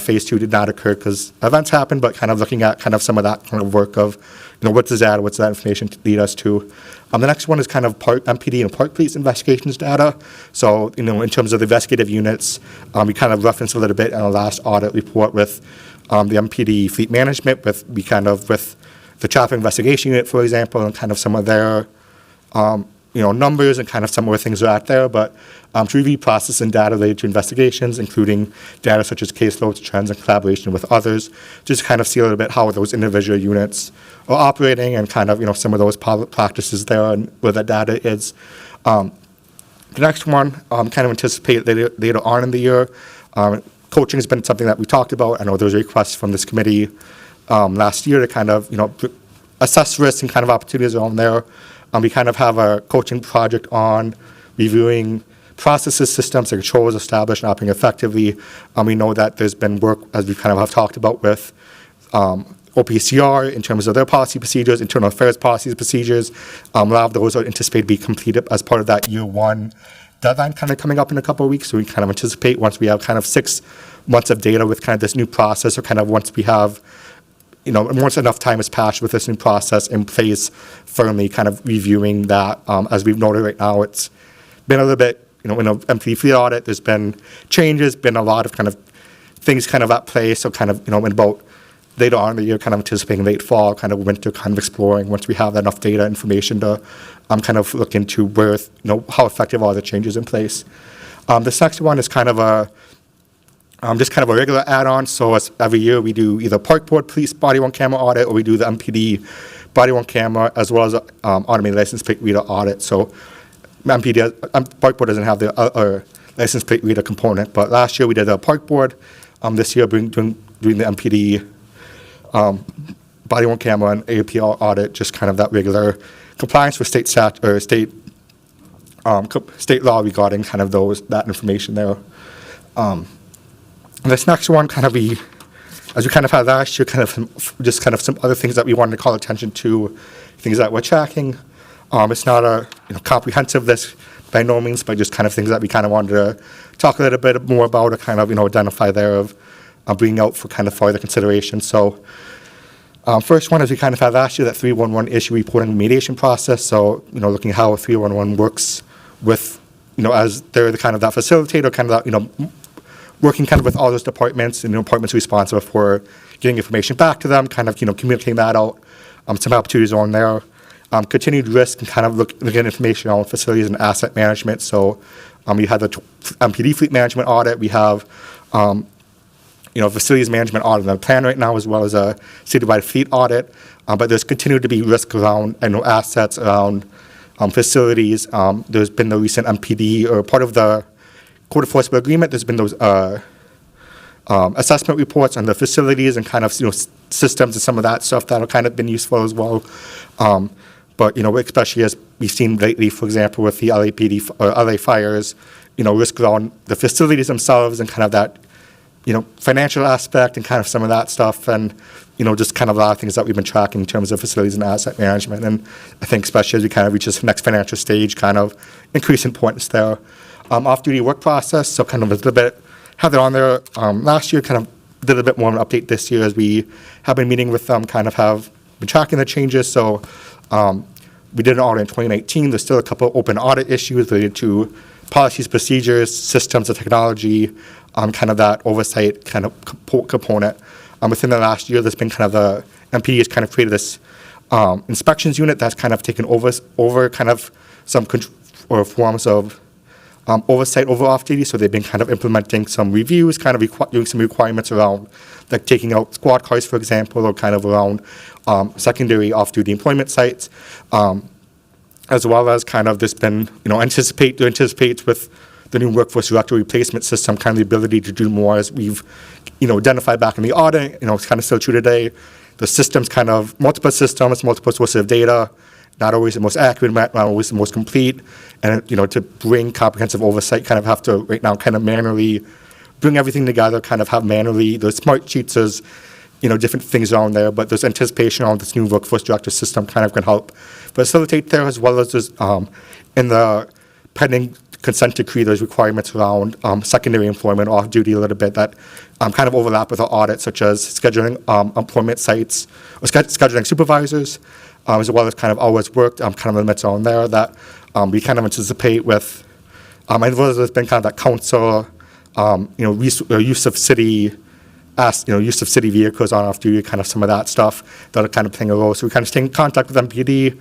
phase 2 did not occur because events happened, but kind of looking at kind of some of that kind of work of, what's that information to lead us to. The next one is kind of MPD and Park Police investigations data. So, in terms of the investigative units, we kind of referenced a little bit in our last audit report with the MPD fleet management, with the traffic investigation unit, for example, and kind of some of their numbers and kind of some of the things are out there, but to review process and data related to investigations, including data such as caseloads, trends, and collaboration with others, just kind of see a little bit how those individual units are operating and kind of, some of those practices there and where that data is. The next one, kind of anticipate later on in the year. Coaching has been something that we talked about. I know there was a request from this committee last year to kind of, assess risks and kind of opportunities around there. We kind of have a coaching project on reviewing processes, systems, and controls established and operating effectively. We know that there's been work, as we kind of have talked about, with OPCR in terms of their policy procedures, internal affairs policies procedures. A lot of those are anticipated to be completed as part of that year one deadline kind of coming up in a couple of weeks. So we kind of anticipate once we have kind of 6 months of data with kind of this new process, or kind of once we have once enough time has passed with this new process in place, firmly kind of reviewing that. As we've noted right now, it's been a little bit, in an MPD fleet audit, there's been changes, been a lot of kind of things kind of at play. So kind of, in about later on in the year, kind of anticipating late fall, kind of winter, kind of exploring once we have enough data information to kind of look into where, how effective are the changes in place. This next one is kind of a just kind of a regular add-on. So every year we do either Park Board Police body-worn camera audit, or we do the MPD body-worn camera, as well as automated license plate reader audit. So Park Board doesn't have the license plate reader component, but last year we did a Park Board. This year doing the MPD body-worn camera and APR audit, just kind of that regular compliance with state law regarding kind of that information there. This next one, kind of as we kind of had last year, kind of some other things that we wanted to call attention to, things that we're tracking. It's not a comprehensive list by no means, but just kind of things that we kind of wanted to talk a little bit more about, or kind of identify there of bringing out for kind of further consideration. So first one is we kind of had last year that 311 issue reporting remediation process. So looking at how 311 works with as they're the kind of that facilitator, kind of that working kind of with all those departments and departments responsible for getting information back to them, kind of communicating that out. Some opportunities on there. Continued risk and kind of looking at information on facilities and asset management. So we had the MPD fleet management audit. We have facilities management audit on the plan right now, as well as a citywide fleet audit. But there's continued to be risk around assets, around facilities. There's been the recent MPD, or part of the Code Enforcement Agreement. There's been those assessment reports on the facilities and kind of systems and some of that stuff that have kind of been useful as well. But especially as we've seen lately, for example, with the LAPD or LA fires, risk around the facilities themselves and kind of that financial aspect and kind of some of that stuff, and just kind of a lot of things that we've been tracking in terms of facilities and asset management. And I think especially as we kind of reach this next financial stage, kind of increase importance there. Off-duty work process, so kind of a little bit, had that on there last year, kind of did a little bit more of an update this year as we have been meeting with them, kind of have been tracking the changes. So we did an audit in 2019. There's still a couple open audit issues related to policies, procedures, systems, and technology, kind of that oversight kind of component. Within the last year, there's been kind of the MPD has kind of created this inspections unit that's kind of taken over kind of some forms of oversight over off-duty. So they've been kind of implementing some reviews, kind of doing some requirements around like taking out squad cars, for example, or kind of around secondary off-duty employment sites, as well as kind of there's been, anticipates with the new workforce director replacement system, kind of the ability to do more as we've, identified back in the audit, it's kind of still true today. The systems kind of, multiple systems, multiple sources of data, not always the most accurate, not always the most complete, and to bring comprehensive oversight, kind of have to right now kind of manually bring everything together, kind of have manually, the smart sheets, there's different things around there, but there's anticipation on this new workforce director system kind of can help facilitate there, as well as there's in the pending consent decree, there's requirements around secondary employment, off-duty a little bit that kind of overlap with our audit, such as scheduling employment sites, or scheduling supervisors, as well as kind of hours worked, kind of limits on there that we kind of anticipate with, as well as there's been kind of that council, use of city use of city vehicles on off duty, kind of some of that stuff that are kind of playing a role. So we kind of stay in contact with MPD,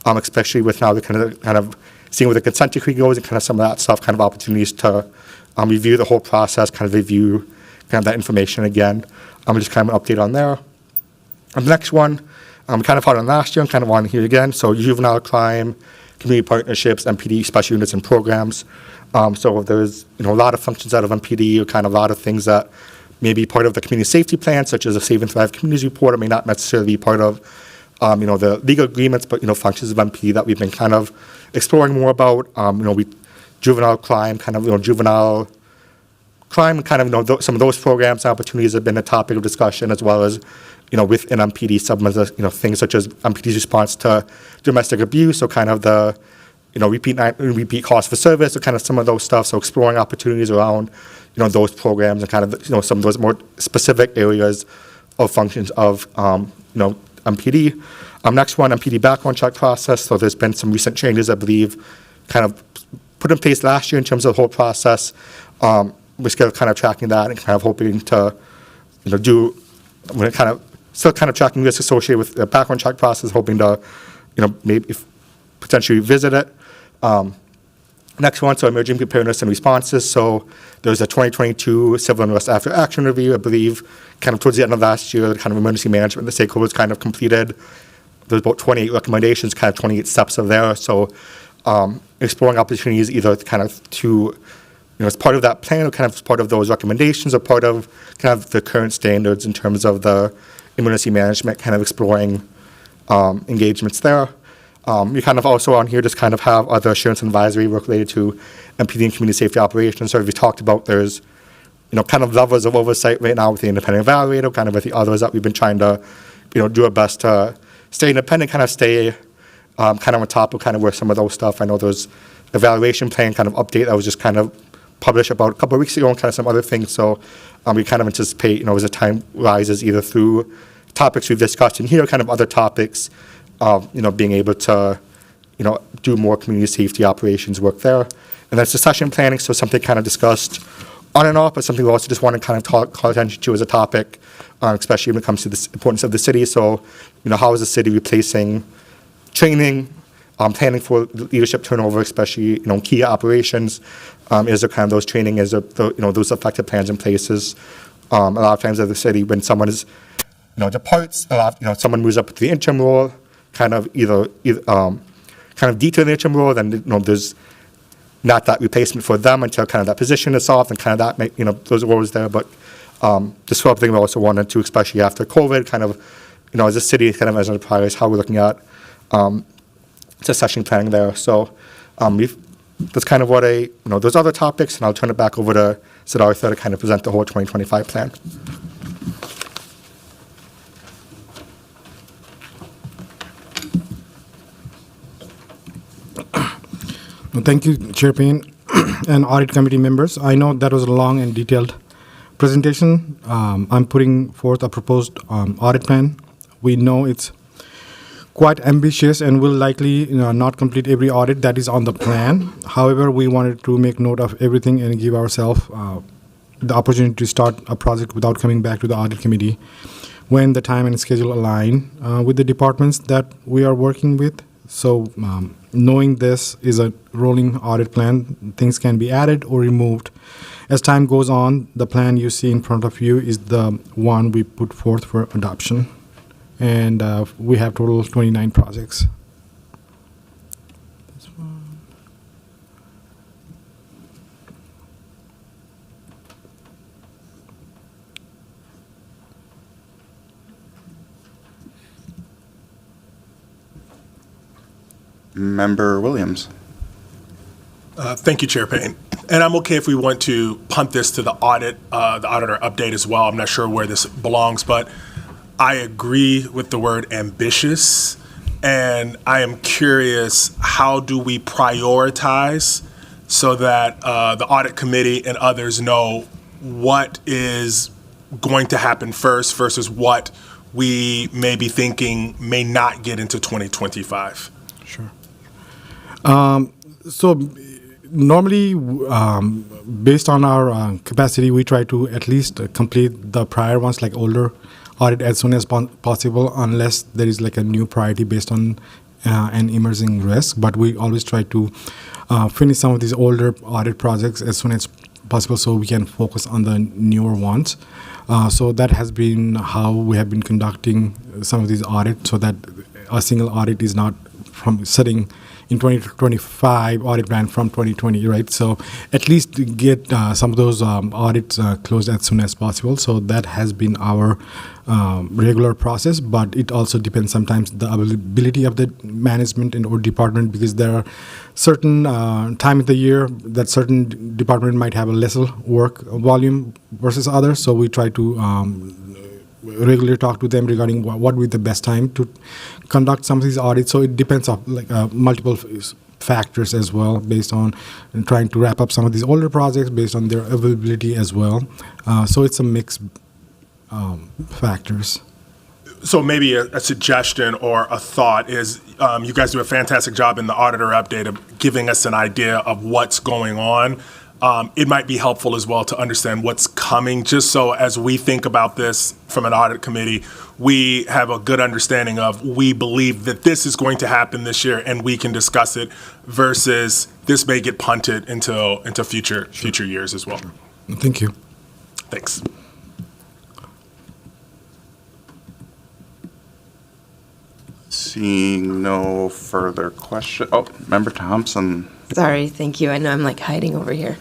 especially with now the kind of seeing where the consent decree goes and kind of some of that stuff, kind of opportunities to review the whole process, kind of review kind of that information again. Just kind of an update on there. The next one, we kind of had on last year and kind of on here again. So juvenile crime, community partnerships, MPD special units and programs. So there's a lot of functions out of MPD, or kind of a lot of things that may be part of the community safety plan, such as a Save and Thrive Communities Report, or may not necessarily be part of the legal agreements, but functions of MPD that we've been kind of exploring more about. Juvenile crime, kind of juvenile crime, kind of some of those programs and opportunities have been a topic of discussion, as well as within MPD, some of the things such as MPD's response to domestic abuse, so kind of the repeat cost for service, or kind of some of those stuff. So exploring opportunities around those programs and kind of some of those more specific areas of functions of MPD. Next one, MPD background check process. So there's been some recent changes, I believe, kind of put in place last year in terms of the whole process. We're still kind of tracking that and kind of hoping to still kind of tracking risk associated with the background check process, hoping to maybe potentially revisit it. Next one, so emerging preparedness and responses. So there's a 2022 civil unrest after action review, I believe, kind of towards the end of last year, the kind of emergency management, the stakeholders kind of completed. There's about 28 recommendations, kind of 28 steps of there. So exploring opportunities either kind of to, as part of that plan, or kind of as part of those recommendations, or part of kind of the current standards in terms of the emergency management, kind of exploring engagements there. We kind of also on here just kind of have other assurance and advisory work related to MPD and community safety operations. So we talked about there's, kind of levels of oversight right now with the independent evaluator, kind of with the others that we've been trying to, do our best to stay independent, kind of stay kind of on top of kind of where some of those stuff. I know there's evaluation plan kind of update that was just kind of published about a couple of weeks ago, and kind of some other things. So we kind of anticipate, as the time rises, either through topics we've discussed in here, kind of other topics, being able to, do more community safety operations work there. And then succession planning, so something kind of discussed on and off, but something we also just want to kind of call attention to as a topic, especially when it comes to the importance of the city. So, how is the city replacing training, planning for leadership turnover, especially, key operations? Is there kind of those training, is there, those effective plans in places? A lot of times as the city, when someone is, departs, a lot, someone moves up to the interim role, kind of either kind of detail the interim role, then there's not that replacement for them until kind of that position is solved, and kind of that those roles there. But just one thing we also wanted to, especially after COVID, kind of as a city, kind of as an enterprise, how we're looking at succession planning there. So that's kind of what those other topics, and I'll turn it back over to Siddhartha to kind of present the whole 2025 plan. Thank you, Chair Payne and Audit Committee members. I know that was a long and detailed presentation. I'm putting forth a proposed audit plan. We know it's quite ambitious and will likely not complete every audit that is on the plan. However, we wanted to make note of everything and give ourselves the opportunity to start a project without coming back to the Audit Committee when the time and schedule align with the departments that we are working with. So knowing this is a rolling audit plan, things can be added or removed. As time goes on, the plan you see in front of you is the one we put forth for adoption. And we have total 29 projects. This one. Member Williams. Thank you, Chair Payne. And I'm okay if we want to punt this to the auditor update as well. I'm not sure where this belongs, but I agree with the word ambitious. And I am curious, how do we prioritize so that the audit committee and others know what is going to happen first versus what we may be thinking may not get into 2025? Sure. So normally, based on our capacity, we try to at least complete the prior ones, like older audit, as soon as possible, unless there is like a new priority based on an emerging risk. But we always try to finish some of these older audit projects as soon as possible so we can focus on the newer ones. So that has been how we have been conducting some of these audits, so that a single audit is not from sitting in 2025 audit plan from 2020, right? So at least get some of those audits closed as soon as possible. So that has been our regular process, but it also depends sometimes the availability of the management and or department, because there are certain time of the year that certain department might have a lesser work volume versus others. So we try to regularly talk to them regarding what would be the best time to conduct some of these audits. So it depends on like multiple factors as well, based on trying to wrap up some of these older projects based on their availability as well. So it's a mixed factors. So maybe a suggestion or a thought is you guys do a fantastic job in the auditor update of giving us an idea of what's going on. It might be helpful as well to understand what's coming, just so as we think about this from an audit committee, we have a good understanding of, we believe that this is going to happen this year and we can discuss it, versus this may get punted into future years as well. Sure. Thank you. Thanks. Seeing no further question. Oh, Member Thompson. Sorry, thank you. I know I'm like hiding over here.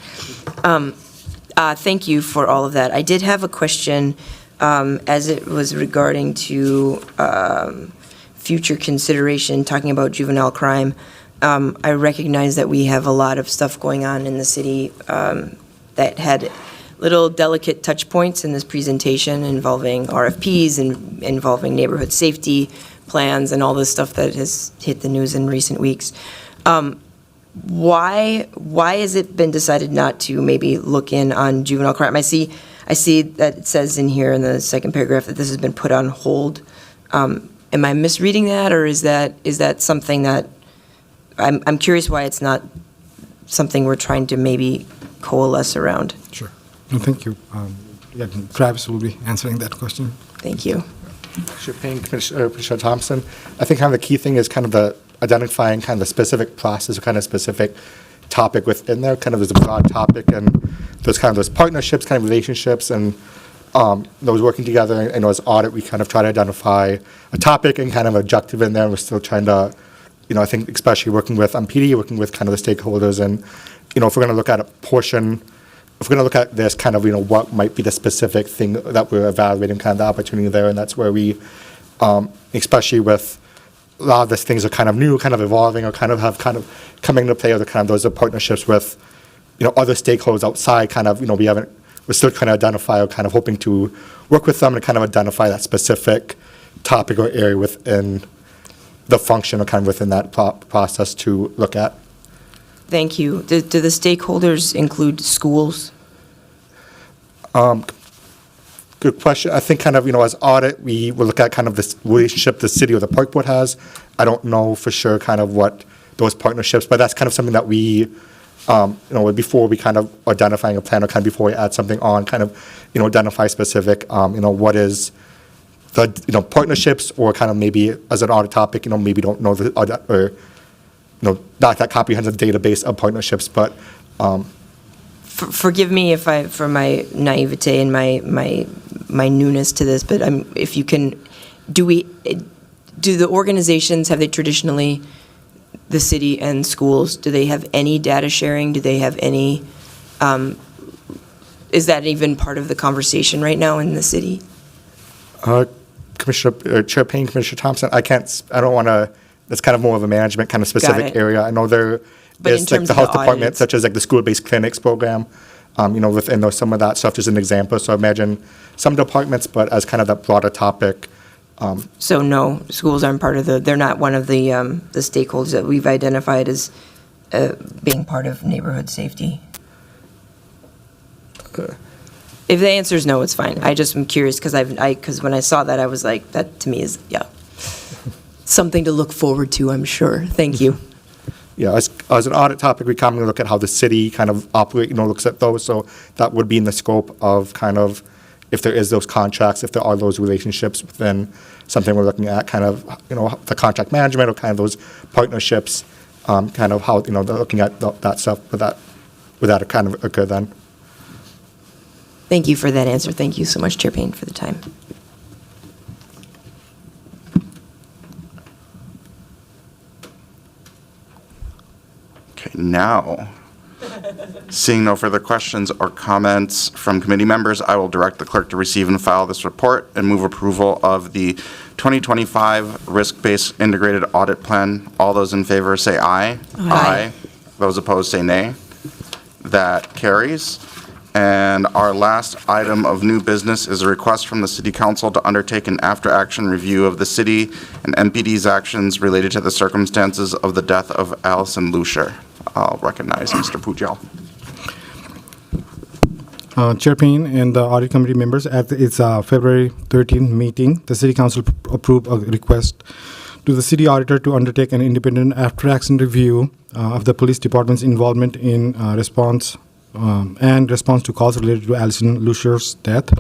Thank you for all of that. I did have a question as it was regarding to future consideration, talking about juvenile crime. I recognize that we have a lot of stuff going on in the city that had little delicate touch points in this presentation involving RFPs and involving neighborhood safety plans and all this stuff that has hit the news in recent weeks. Why has it been decided not to maybe look in on juvenile crime? I see that it says in here in the second paragraph that this has been put on hold. Am I misreading that, or is that something that I'm curious why it's not something we're trying to maybe coalesce around? Sure. No, thank you. Yeah, Travis will be answering that question. Thank you. Commissioner Payne, Commissioner Thompson, I think kind of the key thing is kind of the identifying kind of the specific process or kind of specific topic within there. Kind of there's a broad topic and there's kind of those partnerships, kind of relationships, and those working together. And as audit, we kind of try to identify a topic and kind of objective in there. We're still trying to, I think especially working with PD, working with kind of the stakeholders, and if we're going to look at a portion. If we're going to look at this kind of, what might be the specific thing that we're evaluating, kind of the opportunity there, and that's where we, especially with a lot of these things are kind of new, kind of evolving, or kind of have kind of coming into play, or the kind of those are partnerships with, other stakeholders outside, kind of, we're still trying to identify or kind of hoping to work with them and kind of identify that specific topic or area within the function or kind of within that process to look at. Thank you. Do the stakeholders include schools? Good question. I think kind of, as audit, we will look at kind of this relationship the city or the park board has. I don't know for sure kind of what those partnerships, but that's kind of something that we, before we kind of identifying a plan or kind of before we add something on, kind of, identify specific, what is the, partnerships, or kind of maybe as an audit topic, maybe don't know the audit, or not that comprehensive database of partnerships, but forgive me for my naivete and my newness to this, but if you can, do the organizations, have they traditionally, the city and schools, do they have any data sharing? Do they have any? Is that even part of the conversation right now in the city? Chair Payne, Commissioner Thompson, I don't want to. That's kind of more of a management kind of specific area. I know there is like the health department, such as like the school-based clinics program, within those, some of that stuff is an example. So I imagine some departments, but as kind of that broader topic. So no, schools aren't part of they're not one of the stakeholders that we've identified as being part of neighborhood safety. If the answer is no, it's fine. I just am curious because when I saw that, I was like, that to me is, something to look forward to, I'm sure. Thank you. Yeah, As an audit topic, we commonly look at how the city kind of looks at those. So that would be in the scope of kind of if there is those contracts, if there are those relationships within something we're looking at, kind of, the contract management or kind of those partnerships, kind of how, they're looking at that stuff, would that kind of occur then? Thank you for that answer. Thank you so much, Chair Payne, for the time. Okay, now, seeing no further questions or comments from committee members, I will direct the clerk to receive and file this report and move approval of the 2025 Risk-Based Integrated Audit Plan. All those in favor say aye. Aye. Those opposed say nay. That carries. And our last item of new business is a request from the City Council to undertake an after-action review of the city and MPD's actions related to the circumstances of the death of Allison Lucier. I'll recognize Mr. Pujol. Chair Payne and the Audit Committee members, at its February 13th meeting, the City Council approved a request to the City Auditor to undertake an independent after-action review of the Police Department's involvement in response to calls related to Allison Lucier's death.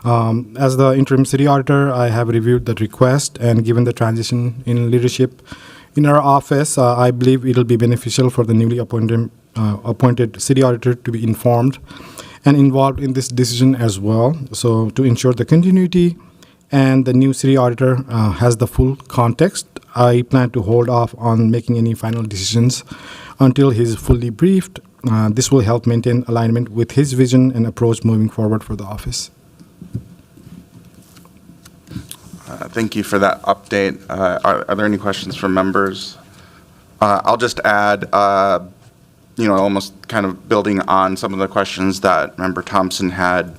As the interim City Auditor, I have reviewed the request, and given the transition in leadership in our office, I believe it will be beneficial for the newly appointed City Auditor to be informed and involved in this decision as well. So to ensure the continuity and the new City Auditor has the full context, I plan to hold off on making any final decisions until he's fully briefed. This will help maintain alignment with his vision and approach moving forward for the office. Thank you for that update. Are there any questions from members? I'll just add, almost kind of building on some of the questions that Member Thompson had.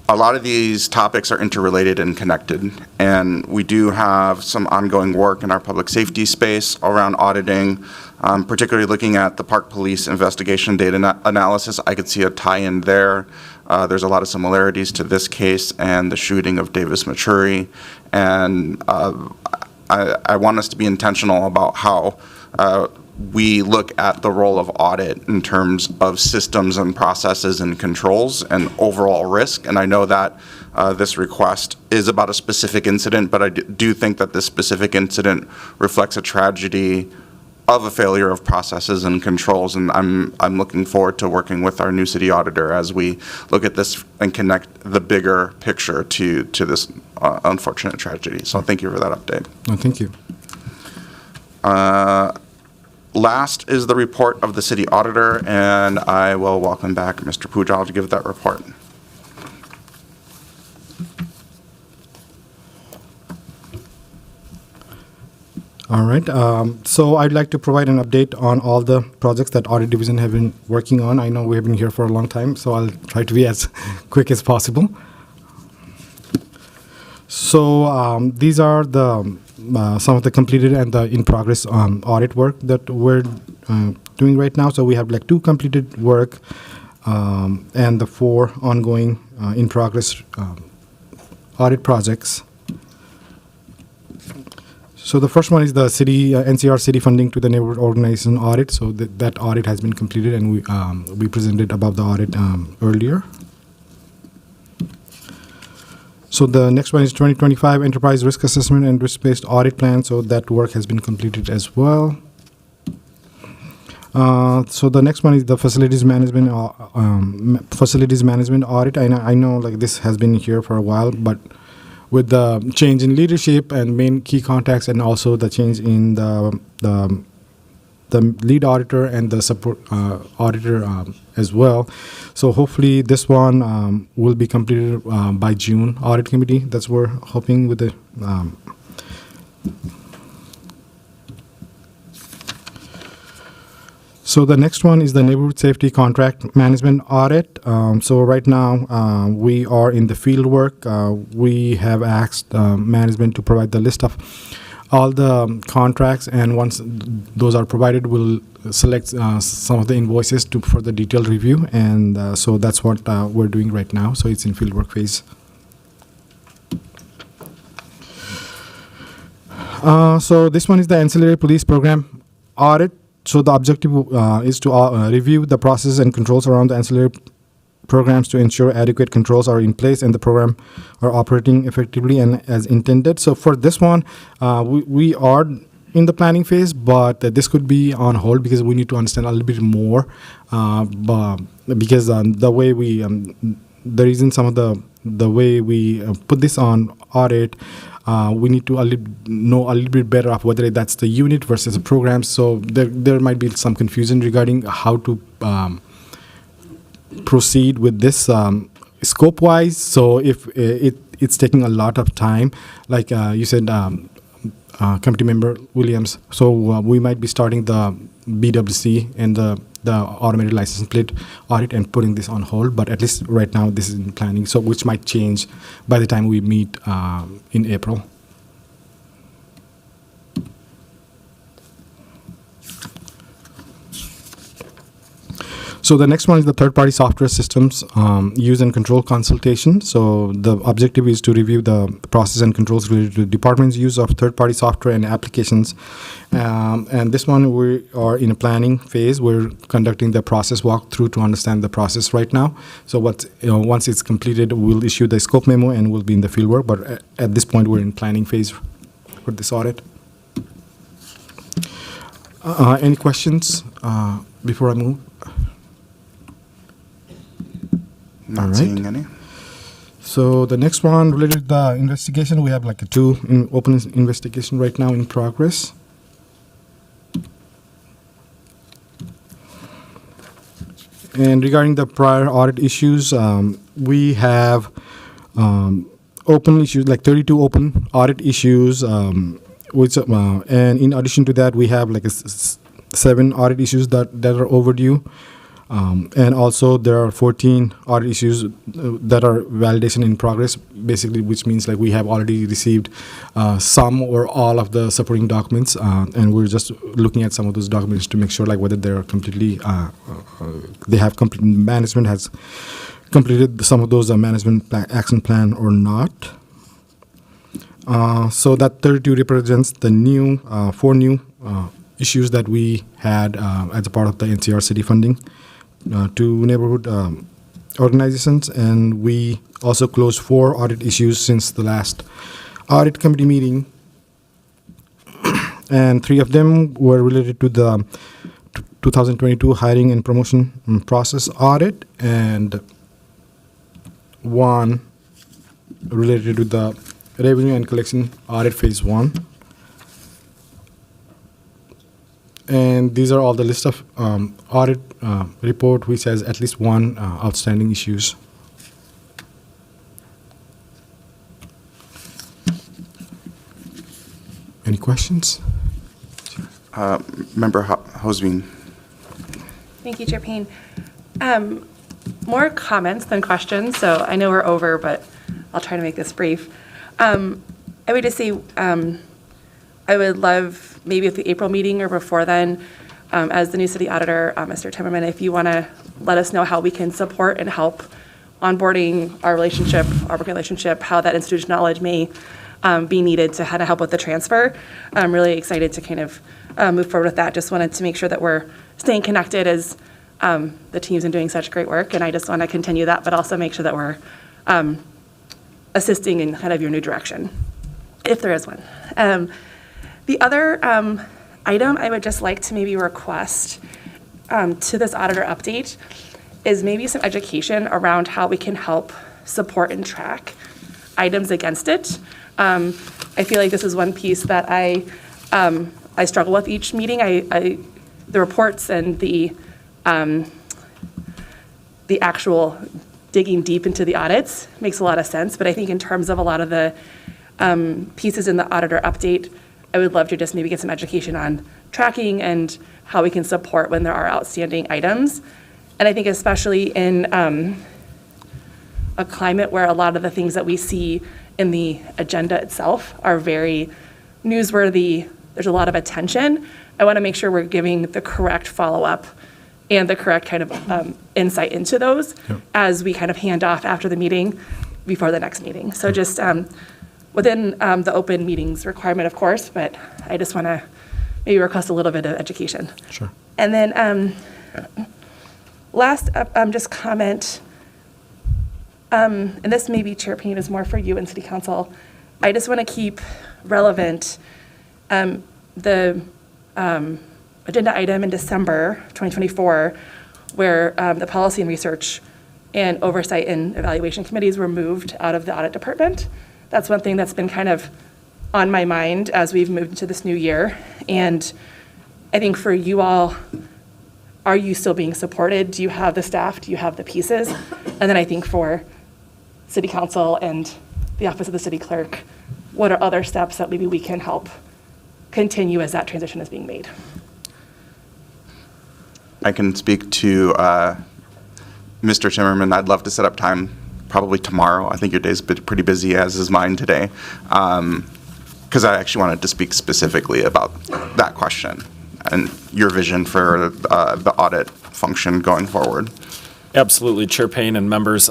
A lot of these topics are interrelated and connected, and we do have some ongoing work in our public safety space around auditing, particularly looking at the Park Police investigation data analysis. I could see a tie-in there. There's a lot of similarities to this case and the shooting of Davis Maturi, and I want us to be intentional about how we look at the role of audit in terms of systems and processes and controls and overall risk. And I know that this request is about a specific incident, but I do think that this specific incident reflects a tragedy of a failure of processes and controls. And I'm looking forward to working with our new city auditor as we look at this and connect the bigger picture to this unfortunate tragedy. So thank you for that update. Oh, thank you. Last is the report of the city auditor, and I will welcome back Mr. Pujol to give that report. All right. So I'd like to provide an update on all the projects that Audit Division have been working on. I know we have been here for a long time, so I'll try to be as quick as possible. So these are the some of the completed and the in-progress audit work that we're doing right now. So we have like 2 completed work and the 4 ongoing in-progress audit projects. So the first one is the city NCR city funding to the neighborhood organization audit. So that audit has been completed, and we presented about the audit earlier. So the next one is 2025 Enterprise Risk Assessment and Risk-Based Audit Plan. So that work has been completed as well. So the next one is the facilities management audit. I know like this has been here for a while, but with the change in leadership and main key contacts, and also the change in the lead auditor and the support auditor as well. So hopefully this one will be completed by June, audit committee. That's what we're hoping with the So the next one is the neighborhood safety contract management audit. So right now we are in the field work. We have asked management to provide the list of all the contracts, and once those are provided, we'll select some of the invoices for the detailed review, and so that's what we're doing right now. So it's in field work phase. So this one is the ancillary police program audit. So the objective is to review the process and controls around the ancillary programs to ensure adequate controls are in place and the program are operating effectively and as intended. So for this one, we are in the planning phase, but this could be on hold because we need to understand a little bit more. Because the way we, the reason some of the way we put this on audit, we need to know a little bit better of whether that's the unit versus a program. So there might be some confusion regarding how to proceed with this scope-wise. So if it's taking a lot of time, like you said, Committee Member Williams, so we might be starting the BWC and the automated license plate audit and putting this on hold, but at least right now this is in planning, so which might change by the time we meet in April. So the next one is the third-party software systems use and control consultation. So the objective is to review the process and controls related to the department's use of third-party software and applications. And this one, we are in a planning phase. We're conducting the process walkthrough to understand the process right now. So once it's completed, we'll issue the scope memo and we'll be in the fieldwork. But at this point, we're in planning phase for this audit. Any questions before I move? Not seeing any. So the next one related to the investigation, we have like two open investigation right now in progress. And regarding the prior audit issues, we have open issues, like 32 open audit issues, which, and in addition to that, we have like 7 audit issues that are overdue. And also there are 14 audit issues that are validation in progress, basically, which means like we have already received some or all of the supporting documents, and we're just looking at some of those documents to make sure like whether they're completely, they have complete, management has completed some of those management action plan or not. So that 32 represents the new, 4 new issues that we had as a part of the NCR city funding to neighborhood organizations, and we also closed 4 audit issues since the last audit committee meeting, and 3 of them were related to the 2022 hiring and promotion process audit, and 1 related to the revenue and collection audit phase 1. And these are all the list of audit report which has at least 1 outstanding issues. Any questions? Member Hosveen. Thank you, Chair Payne. More comments than questions, so I know we're over, but I'll try to make this brief. I would just say I would love, maybe at the April meeting or before then, as the new city auditor, Mr. Timmerman, if you want to let us know how we can support and help onboarding our relationship, our working relationship, how that institutional knowledge may be needed to kind of help with the transfer. I'm really excited to kind of move forward with that. Just wanted to make sure that we're staying connected as the team's been doing such great work, and I just want to continue that, but also make sure that we're assisting in kind of your new direction, if there is one. The other item I would just like to maybe request to this auditor update is maybe some education around how we can help support and track items against it. I feel like this is one piece that I struggle with each meeting. The reports and the actual digging deep into the audits makes a lot of sense, but I think in terms of a lot of the pieces in the auditor update, I would love to just maybe get some education on tracking and how we can support when there are outstanding items. And I think especially in a climate where a lot of the things that we see in the agenda itself are very newsworthy, there's a lot of attention, I want to make sure we're giving the correct follow-up and the correct kind of insight into those as we kind of hand off after the meeting before the next meeting. So just within the open meetings requirement, of course, but I just want to maybe request a little bit of education. Sure. And then last up, just comment, and this maybe Chair Payne is more for you and City Council. I just want to keep relevant the agenda item in December 2024, where the Policy and Research and Oversight and Evaluation Committees were moved out of the Audit Department. That's one thing that's been kind of on my mind as we've moved into this new year. And I think for you all, are you still being supported? Do you have the staff? Do you have the pieces? And then I think for City Council and the Office of the City Clerk, what are other steps that maybe we can help continue as that transition is being made? I can speak to Mr. Timmerman. I'd love to set up time probably tomorrow. I think your day's been pretty busy, as is mine today, because I actually wanted to speak specifically about that question and your vision for the audit function going forward. Absolutely, Chair Payne and members.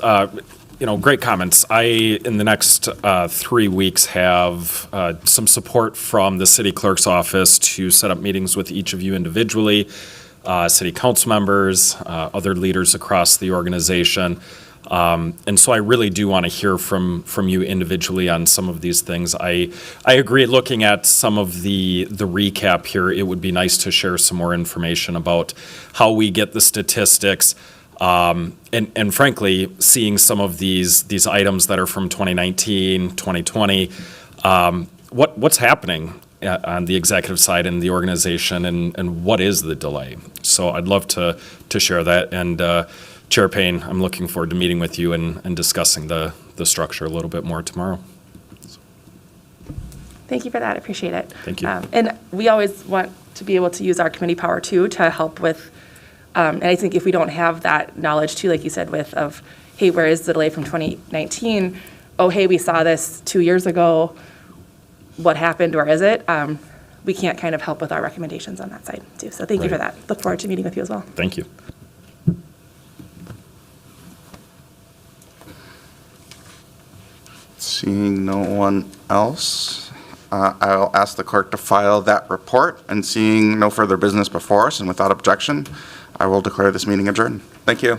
Great comments. I, in the next 3 weeks, have some support from the City Clerk's office to set up meetings with each of you individually, City Council members, other leaders across the organization. And so I really do want to hear from you individually on some of these things. I agree, looking at some of the recap here, it would be nice to share some more information about how we get the statistics. And frankly, seeing some of these items that are from 2019, 2020, what's happening on the executive side in the organization, and what is the delay? So I'd love to share that. And Chair Payne, I'm looking forward to meeting with you and discussing the structure a little bit more tomorrow. Thank you for that. I appreciate it. Thank you. And we always want to be able to use our committee power too to help with. And I think if we don't have that knowledge too, like you said, of, hey, where is the delay from 2019? Oh, hey, we saw this 2 years ago. What happened, or is it? We can't kind of help with our recommendations on that side too. So thank you for that. Look forward to meeting with you as well. Thank you. Seeing no one else, I'll ask the clerk to file that report, and seeing no further business before us and without objection, I will declare this meeting adjourned. Thank you.